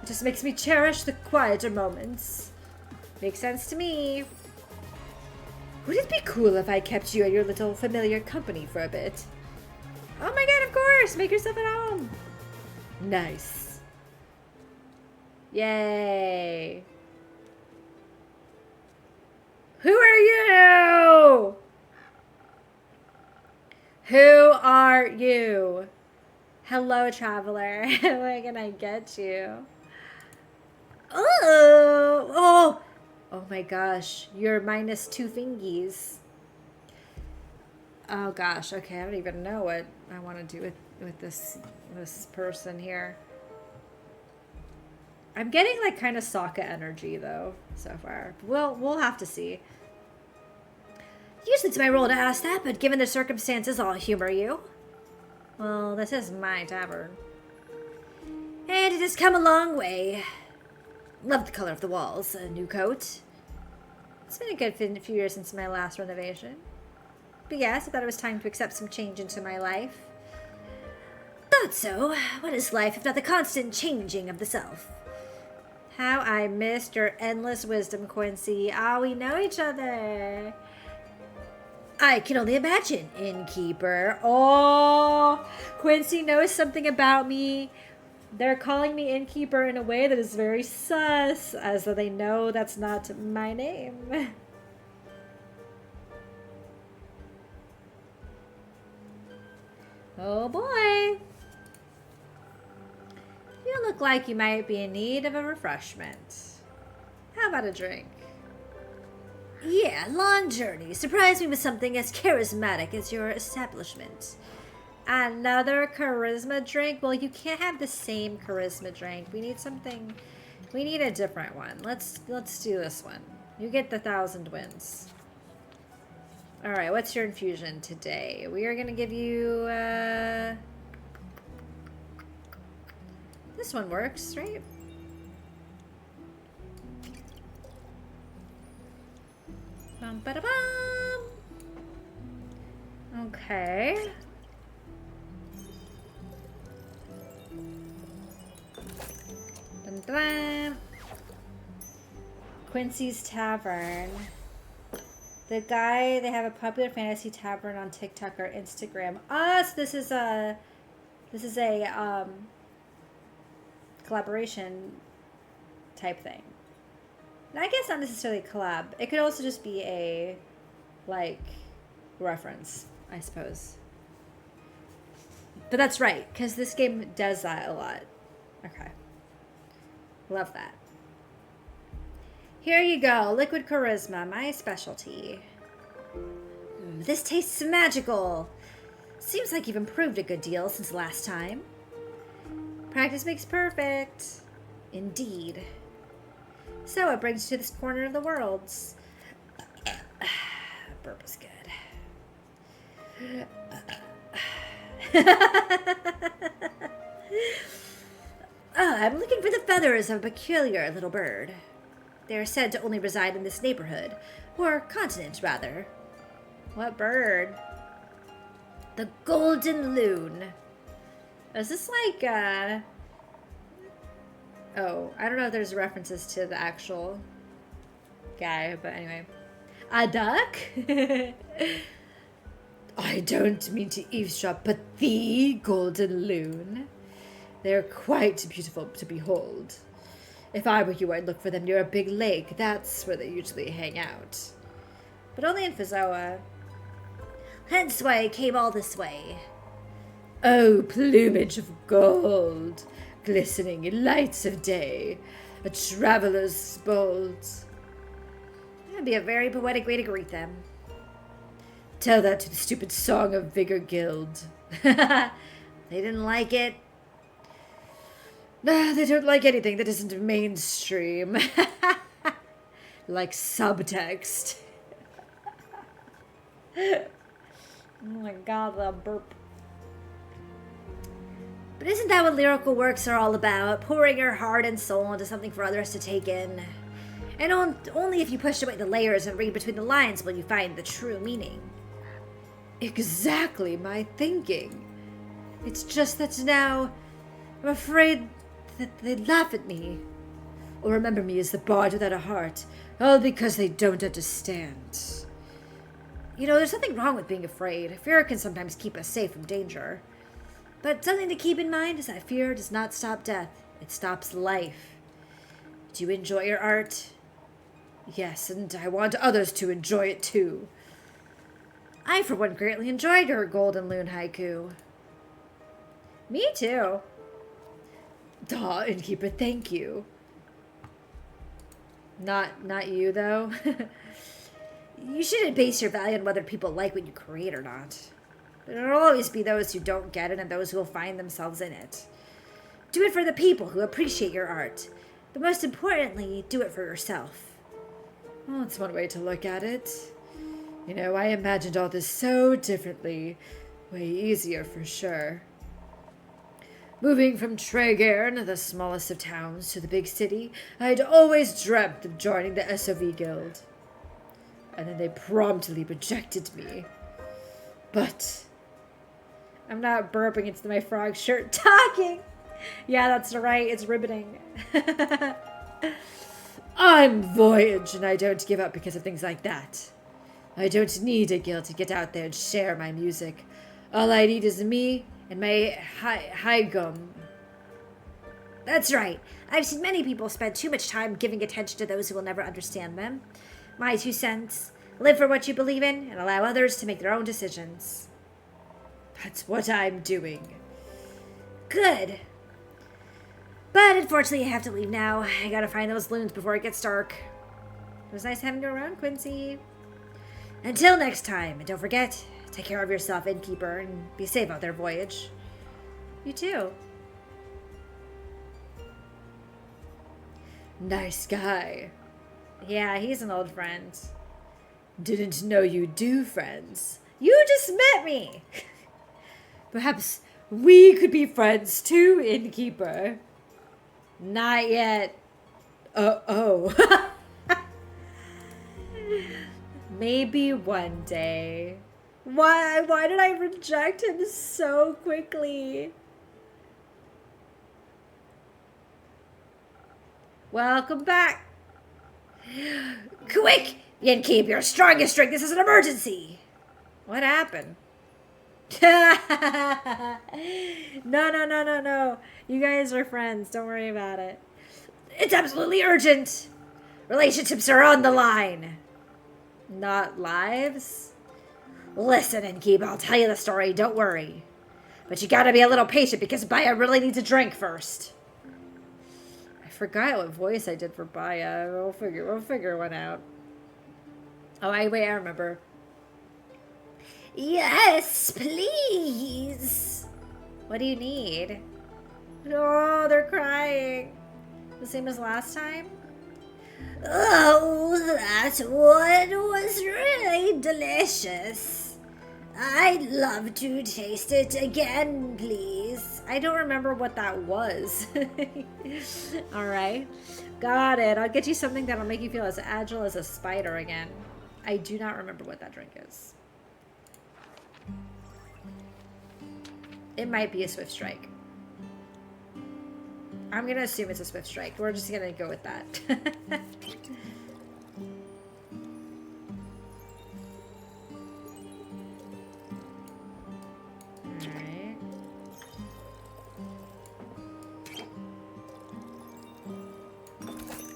It just makes me cherish the quieter moments. Makes sense to me. Would it be cool if I kept you at your little familiar company for a bit? Oh my god, of course! Make yourself at home! Nice. Yay! Who are you? Who are you? Hello, traveler. Where can I get you? Oh! Oh my gosh. You're minus 2 thingies. Oh gosh. Okay, I don't even know what I want to do with this person here. I'm getting like kind of Sokka energy though so far. We'll have to see. Usually it's my role to ask that, but given the circumstances, I'll humor you. Well, this is my tavern. And it has come a long way. Love the color of the walls. A new coat. It's been a good few years since my last renovation. But yes, I thought it was time to accept some change into my life. Thought so. What is life if not the constant changing of the self? How I missed your endless wisdom, Quincy. Ah, we know each other. I can only imagine, innkeeper. Oh, Quincy knows something about me. They're calling me innkeeper in a way that is very sus, as though they know that's not my name. Oh boy. You look like you might be in need of a refreshment. How about a drink? Yeah, long journey. Surprise me with something as charismatic as your establishment. Another charisma drink? Well, you can't have the same charisma drink. We need something. We need a different one. Let's do this one. You get the 1,000 wins. All right, what's your infusion today? We are going to give you this one works, right? Bum, ba, da, bum. Okay. Dun, dun, dun. Quincy's Tavern. The guy, they have a popular fantasy tavern on TikTok or Instagram. So this is a collaboration type thing. And I guess not necessarily collab. It could also just be a like reference, I suppose. But that's right, because this game does that a lot. Okay. Love that. Here you go, liquid charisma, my specialty. This tastes magical. Seems like you've improved a good deal since last time. Practice makes perfect. Indeed. So it brings you to this corner of the world. Burp is good. I'm looking for the feathers of a peculiar little bird. They are said to only reside in this neighborhood, or continent, rather. What bird? The golden loon. Is this like, oh, I don't know if there's references to the actual guy, but anyway. A duck? I don't mean to eavesdrop, but the golden loon. They're quite beautiful to behold. If I were you, I'd look for them near a big lake. That's where they usually hang out. But only in Fizoa. Hence why I came all this way. Oh, plumage of gold, glistening in lights of day, a traveler's bold. That'd be a very poetic way to greet them. Tell that to the stupid Song of Vigor Guild. They didn't like it. Nah, they don't like anything that isn't mainstream. Like subtext. Oh my god, the burp. But isn't that what lyrical works are all about? Pouring your heart and soul into something for others to take in. And only if you push away the layers and read between the lines will you find the true meaning. Exactly my thinking. It's just that now I'm afraid that they'd laugh at me. Or remember me as the bard without a heart. All because they don't understand. You know, there's nothing wrong with being afraid. Fear can sometimes keep us safe from danger. But something to keep in mind is that fear does not stop death. It stops life. Do you enjoy your art? Yes, and I want others to enjoy it too. I, for one, greatly enjoyed your Golden Loon haiku. Me too. Daw, Innkeeper, thank you. Not you, though. You shouldn't base your value on whether people like what you create or not. There will always be those who don't get it and those who will find themselves in it. Do it for the people who appreciate your art. But most importantly, do it for yourself. Well, that's one way to look at it. You know, I imagined all this so differently. Way easier for sure. Moving from Tregern, the smallest of towns, to the big city, I'd always dreamt of joining the SOV Guild. And then they promptly rejected me. But I'm not burping into my frog shirt talking. Yeah, that's right. It's riveting. I'm Voyage, and I don't give up because of things like that. I don't need a guild to get out there and share my music. All I need is me and my high gum. That's right. I've seen many people spend too much time giving attention to those who will never understand them. My 2 cents. Live for what you believe in and allow others to make their own decisions. That's what I'm doing. Good. But unfortunately, I have to leave now. I gotta find those loons before it gets dark. It was nice having you around, Quincy. Until next time, and don't forget, take care of yourself, innkeeper, and be safe out there, Voyage. You too. Nice guy. Yeah, he's an old friend. Didn't know you do friends. You just met me. Perhaps we could be friends too, innkeeper. Not yet. Oh. Maybe one day. Why did I reject him so quickly? Welcome back. Quick! Innkeep, your strongest drink. This is an emergency. What happened? No. You guys are friends. Don't worry about it. It's absolutely urgent. Relationships are on the line. Not lives? Listen, Innkeep, I'll tell you the story. Don't worry. But you gotta be a little patient because Baya really needs a drink first. I forgot what voice I did for Baya. We'll figure one out. Oh, I remember. Yes, please. What do you need? Oh, they're crying. The same as last time? Oh, that one was really delicious. I'd love to taste it again, please. I don't remember what that was. All right. Got it. I'll get you something that'll make you feel as agile as a spider again. I do not remember what that drink is. It might be a Swift Strike. I'm going to assume it's a Swift Strike. We're just going to go with that. Alright.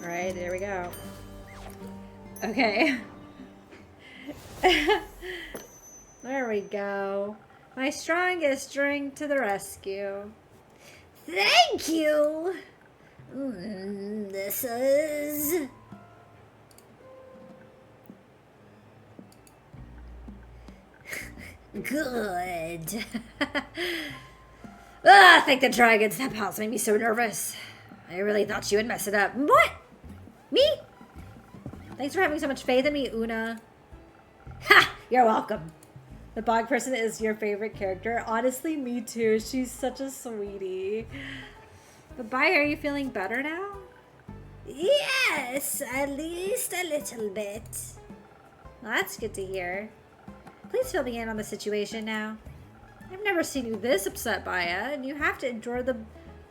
Alright, there we go. Okay. There we go. My strongest drink to the rescue. Thank you. This is... good. Thank the dragons. That pause made me so nervous. I really thought you would mess it up. What? Me? Thanks for having so much faith in me, Una. Ha! You're welcome. The bog person is your favorite character. Honestly, me too. She's such a sweetie. But Bye, are you feeling better now? Yes, at least a little bit. Well, that's good to hear. Please fill me in on the situation now. I've never seen you this upset, Baya, and you have to endure the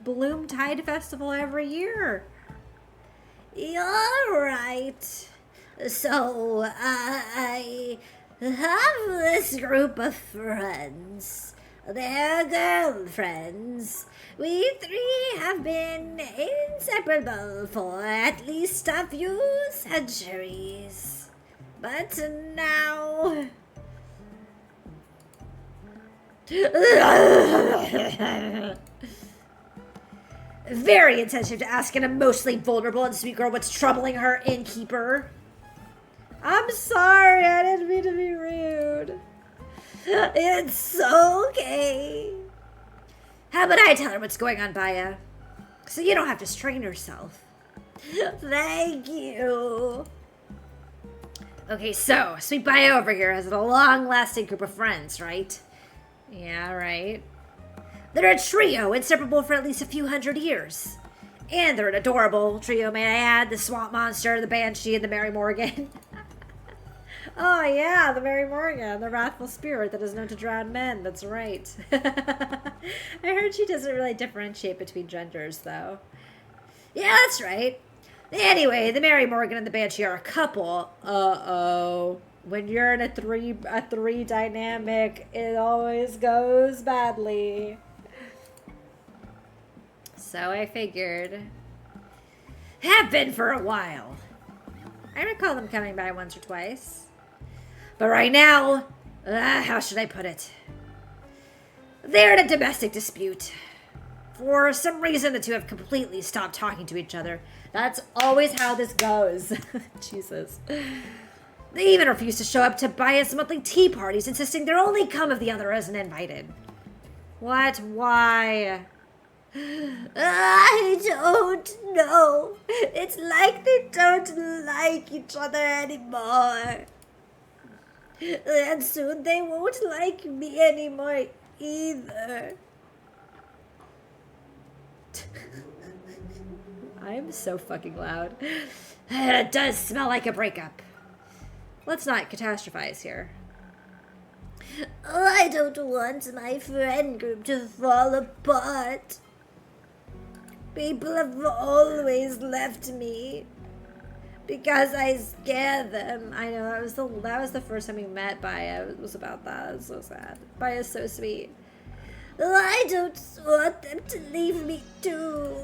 Bloom Tide Festival every year. You're right. So, I have this group of friends. They're girlfriends. We 3 have been inseparable for at least a few centuries. But now... Very insensitive to ask an emotionally vulnerable and sweet girl what's troubling her, innkeeper. I'm sorry, I didn't mean to be rude. It's okay. How about I tell her what's going on, Baya? So you don't have to strain yourself. Thank you. Okay, so Sweet Bio over here has a long-lasting group of friends, right? Yeah, right. They're a trio, inseparable for at least a few hundred years. And they're an adorable trio, may I add. The Swamp Monster, the Banshee, and the Mary Morgan. Oh, yeah, the Mary Morgan, the wrathful spirit that is known to drown men. That's right. I heard she doesn't really differentiate between genders, though. Yeah, that's right. Anyway, the Mary Morgan and the Banshee are a couple. Uh-oh. When you're in a three dynamic, it always goes badly. So I figured. Have been for a while. I recall them coming by once or twice. But right now, how should I put it? They're in a domestic dispute. For some reason, the two have completely stopped talking to each other. That's always how this goes. Jesus. They even refuse to show up to Baya's monthly tea parties, insisting they'll only come if the other isn't invited. What? Why? I don't know. It's like they don't like each other anymore. And soon they won't like me anymore either. I'm so fucking loud. It does smell like a breakup. Let's not catastrophize here. Oh, I don't want my friend group to fall apart. People have always left me because I scare them. I know, that was the first time we met Baya. It was about that. It was so sad. Baya's so sweet. Oh, I don't want them to leave me too.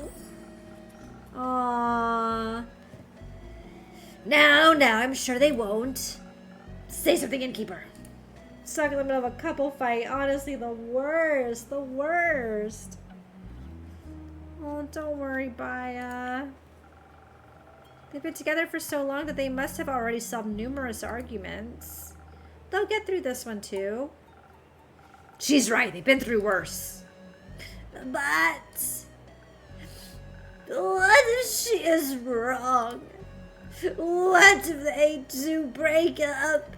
Aww. Now, I'm sure they won't. Say something, innkeeper. Stuck in the middle of a couple fight. Honestly, the worst. The worst. Oh, don't worry, Baya. They've been together for so long that they must have already solved numerous arguments. They'll get through this one, too. She's right. They've been through worse. But what if she is wrong? What if they do break up?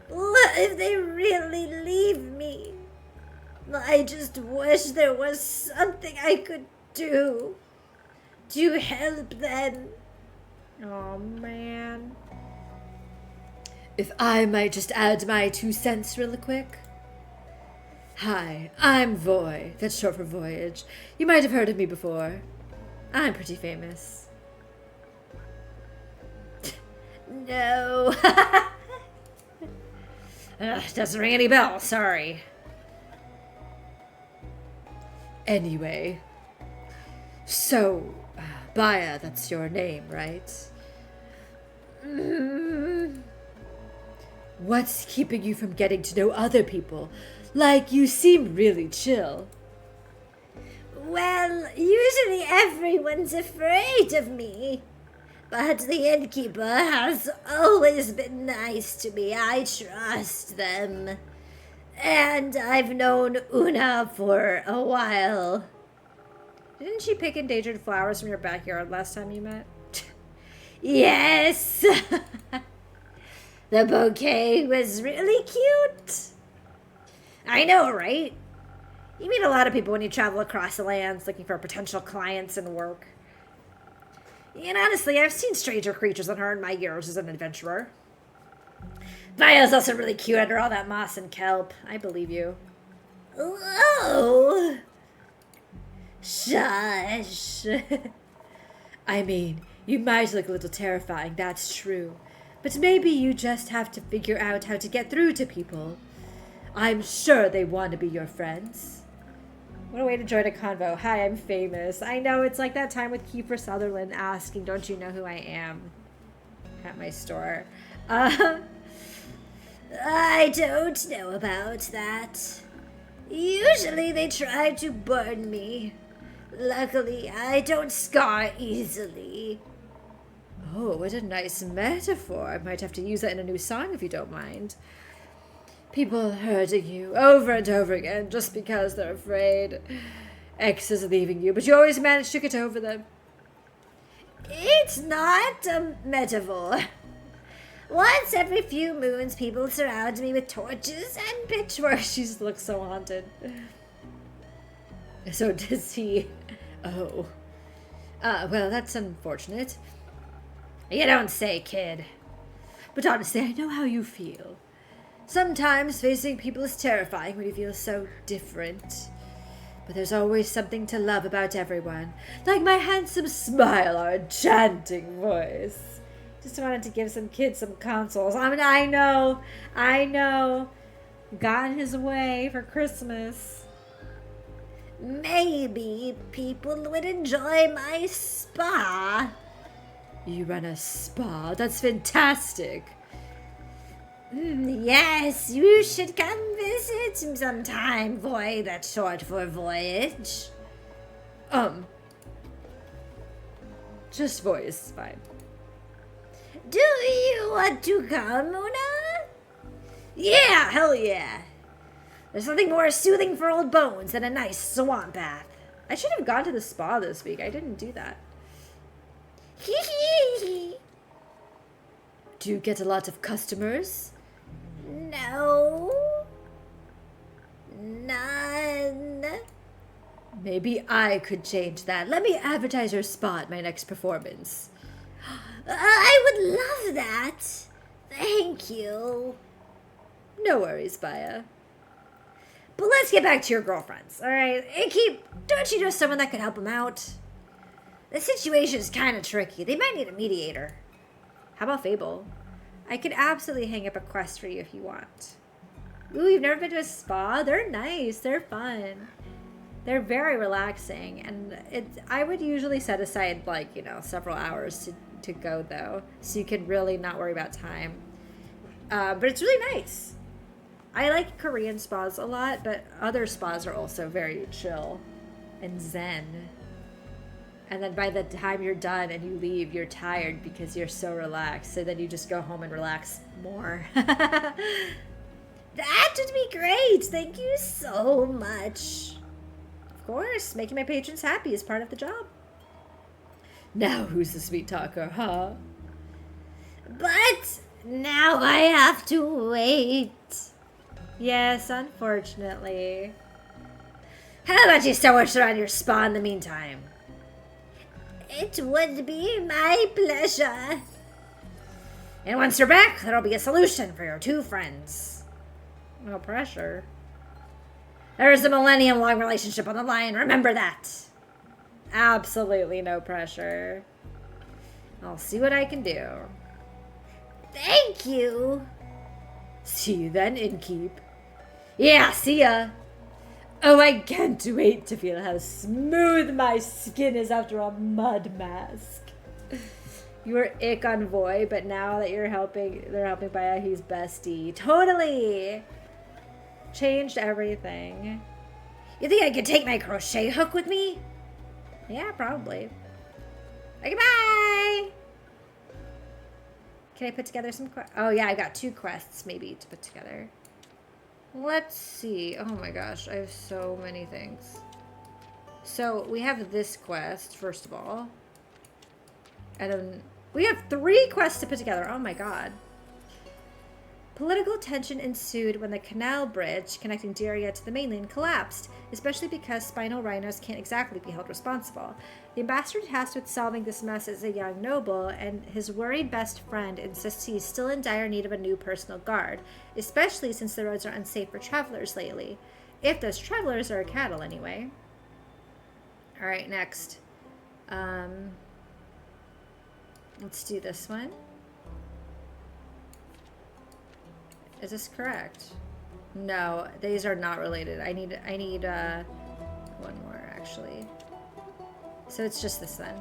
What if they really leave me? I just wish there was something I could do to help them. Oh, man. If I might just add my 2 cents really quick. Hi, I'm Voy. That's short for Voyage. You might have heard of me before. I'm pretty famous. No. Doesn't ring any bells, sorry. Anyway. So, Baya, that's your name, right? What's keeping you from getting to know other people? Like, you seem really chill. Well, usually everyone's afraid of me. But the innkeeper has always been nice to me. I trust them. And I've known Una for a while. Didn't she pick endangered flowers from your backyard last time you met? Yes. The bouquet was really cute. I know, right? You meet a lot of people when you travel across the lands looking for potential clients and work. And honestly, I've seen stranger creatures than her in my years as an adventurer. Via's also really cute under all that moss and kelp. I believe you. Oh. Shush. I mean, you might look a little terrifying, that's true. But maybe you just have to figure out how to get through to people. I'm sure they want to be your friends. What a way to join a convo. Hi, I'm famous. I know, it's like that time with Kiefer Sutherland asking, don't you know who I am? At my store. I don't know about that. Usually they try to burn me. Luckily, I don't scar easily. Oh, what a nice metaphor. I might have to use that in a new song if you don't mind. People hurting you over and over again just because they're afraid. Exes leaving you, but you always manage to get over them. It's not a metaphor. Once every few moons, people surround me with torches and pitchforks. She just looks so haunted. So does he... Oh. Well, that's unfortunate. You don't say, kid. But honestly, I know how you feel. Sometimes facing people is terrifying when you feel so different. But there's always something to love about everyone. Like my handsome smile or enchanting voice. Just wanted to give some kids some consoles. I mean, I know. Got in his way for Christmas. Maybe people would enjoy my spa. You run a spa? That's fantastic. Yes, you should come visit sometime, boy. That's short for voyage. Just voice is fine. Do you want to come, Mona? Yeah, hell yeah. There's nothing more soothing for old bones than a nice swamp bath. I should have gone to the spa this week. I didn't do that. Hee hee hee. Do you get a lot of customers? No. None. Maybe I could change that. Let me advertise your spa at my next performance. I would love that. Thank you. No worries, Baya. But let's get back to your girlfriends, alright? Don't you know someone that could help them out? The situation is kind of tricky. They might need a mediator. How about Fable? I could absolutely hang up a quest for you if you want. Ooh, you've never been to a spa? They're nice. They're fun. They're very relaxing. And I would usually set aside, several hours to go, though. So you can really not worry about time. But it's really nice. I like Korean spas a lot, but other spas are also very chill and zen. And then by the time you're done and you leave, you're tired because you're so relaxed. So then you just go home and relax more. That would be great. Thank you so much. Of course, making my patrons happy is part of the job. Now who's the sweet talker, huh? But now I have to wait. Yes, unfortunately. How about you search around your spa in the meantime? It would be my pleasure. And once you're back, there'll be a solution for your two friends. No pressure. There's a millennium-long relationship on the line. Remember that. Absolutely no pressure. I'll see what I can do. Thank you. See you then, Innkeep. Yeah, see ya. Oh, I can't wait to feel how smooth my skin is after a mud mask. You were ick on Voy, but now that they're helping Baya, he's bestie. Totally! Changed everything. You think I could take my crochet hook with me? Yeah, probably. Okay, bye! Can I put together some quests? Oh, yeah, I got 2 quests, maybe, to put together. Let's see. Oh, my gosh. I have so many things. So, we have this quest, first of all. And then we have 3 quests to put together. Oh, my God. Political tension ensued when the canal bridge connecting Diria to the mainland collapsed, especially because spinal rhinos can't exactly be held responsible. The ambassador tasked with solving this mess is a young noble, and his worried best friend insists he's still in dire need of a new personal guard, especially since the roads are unsafe for travelers lately. If those travelers are cattle, anyway. Alright, next. Let's do this one. Is this correct? No, these are not related. I need one more, actually. So it's just this then.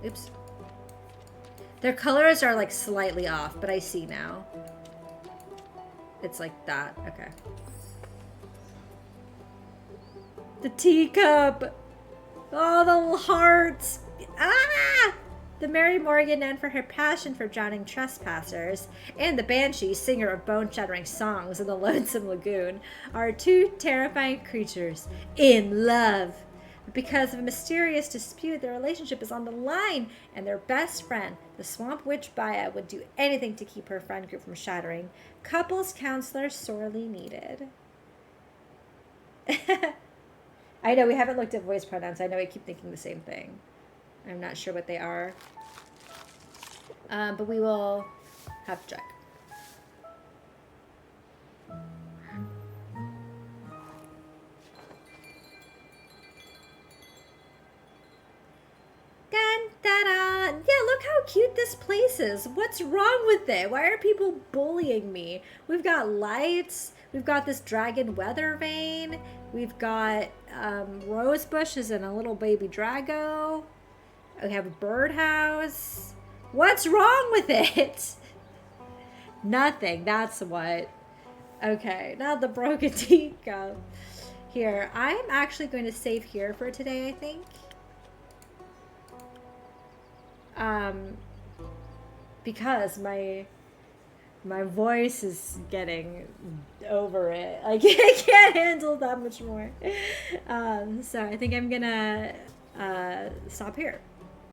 Oops. Their colors are like slightly off, but I see now. It's like that. Okay. The teacup! Oh, the hearts! Ah! The Mary Morgan, known for her passion for drowning trespassers, and the Banshee, singer of bone-shattering songs in the Lonesome Lagoon, are 2 terrifying creatures in love. But because of a mysterious dispute, their relationship is on the line, and their best friend, the Swamp Witch Baya, would do anything to keep her friend group from shattering. Couples counselor sorely needed. I know we haven't looked at voice pronouns. I know I keep thinking the same thing. I'm not sure what they are. But we will have to check. Da-da. Yeah, look how cute this place is. What's wrong with it? Why are people bullying me? We've got lights. We've got this dragon weather vane. We've got rose bushes and a little baby drago. We have a birdhouse. What's wrong with it? Nothing. That's what. Okay, now the broken teacup. Here, I'm actually going to save here for today, I think. Because my voice is getting over it. I can't handle that much more. So I think I'm gonna stop here.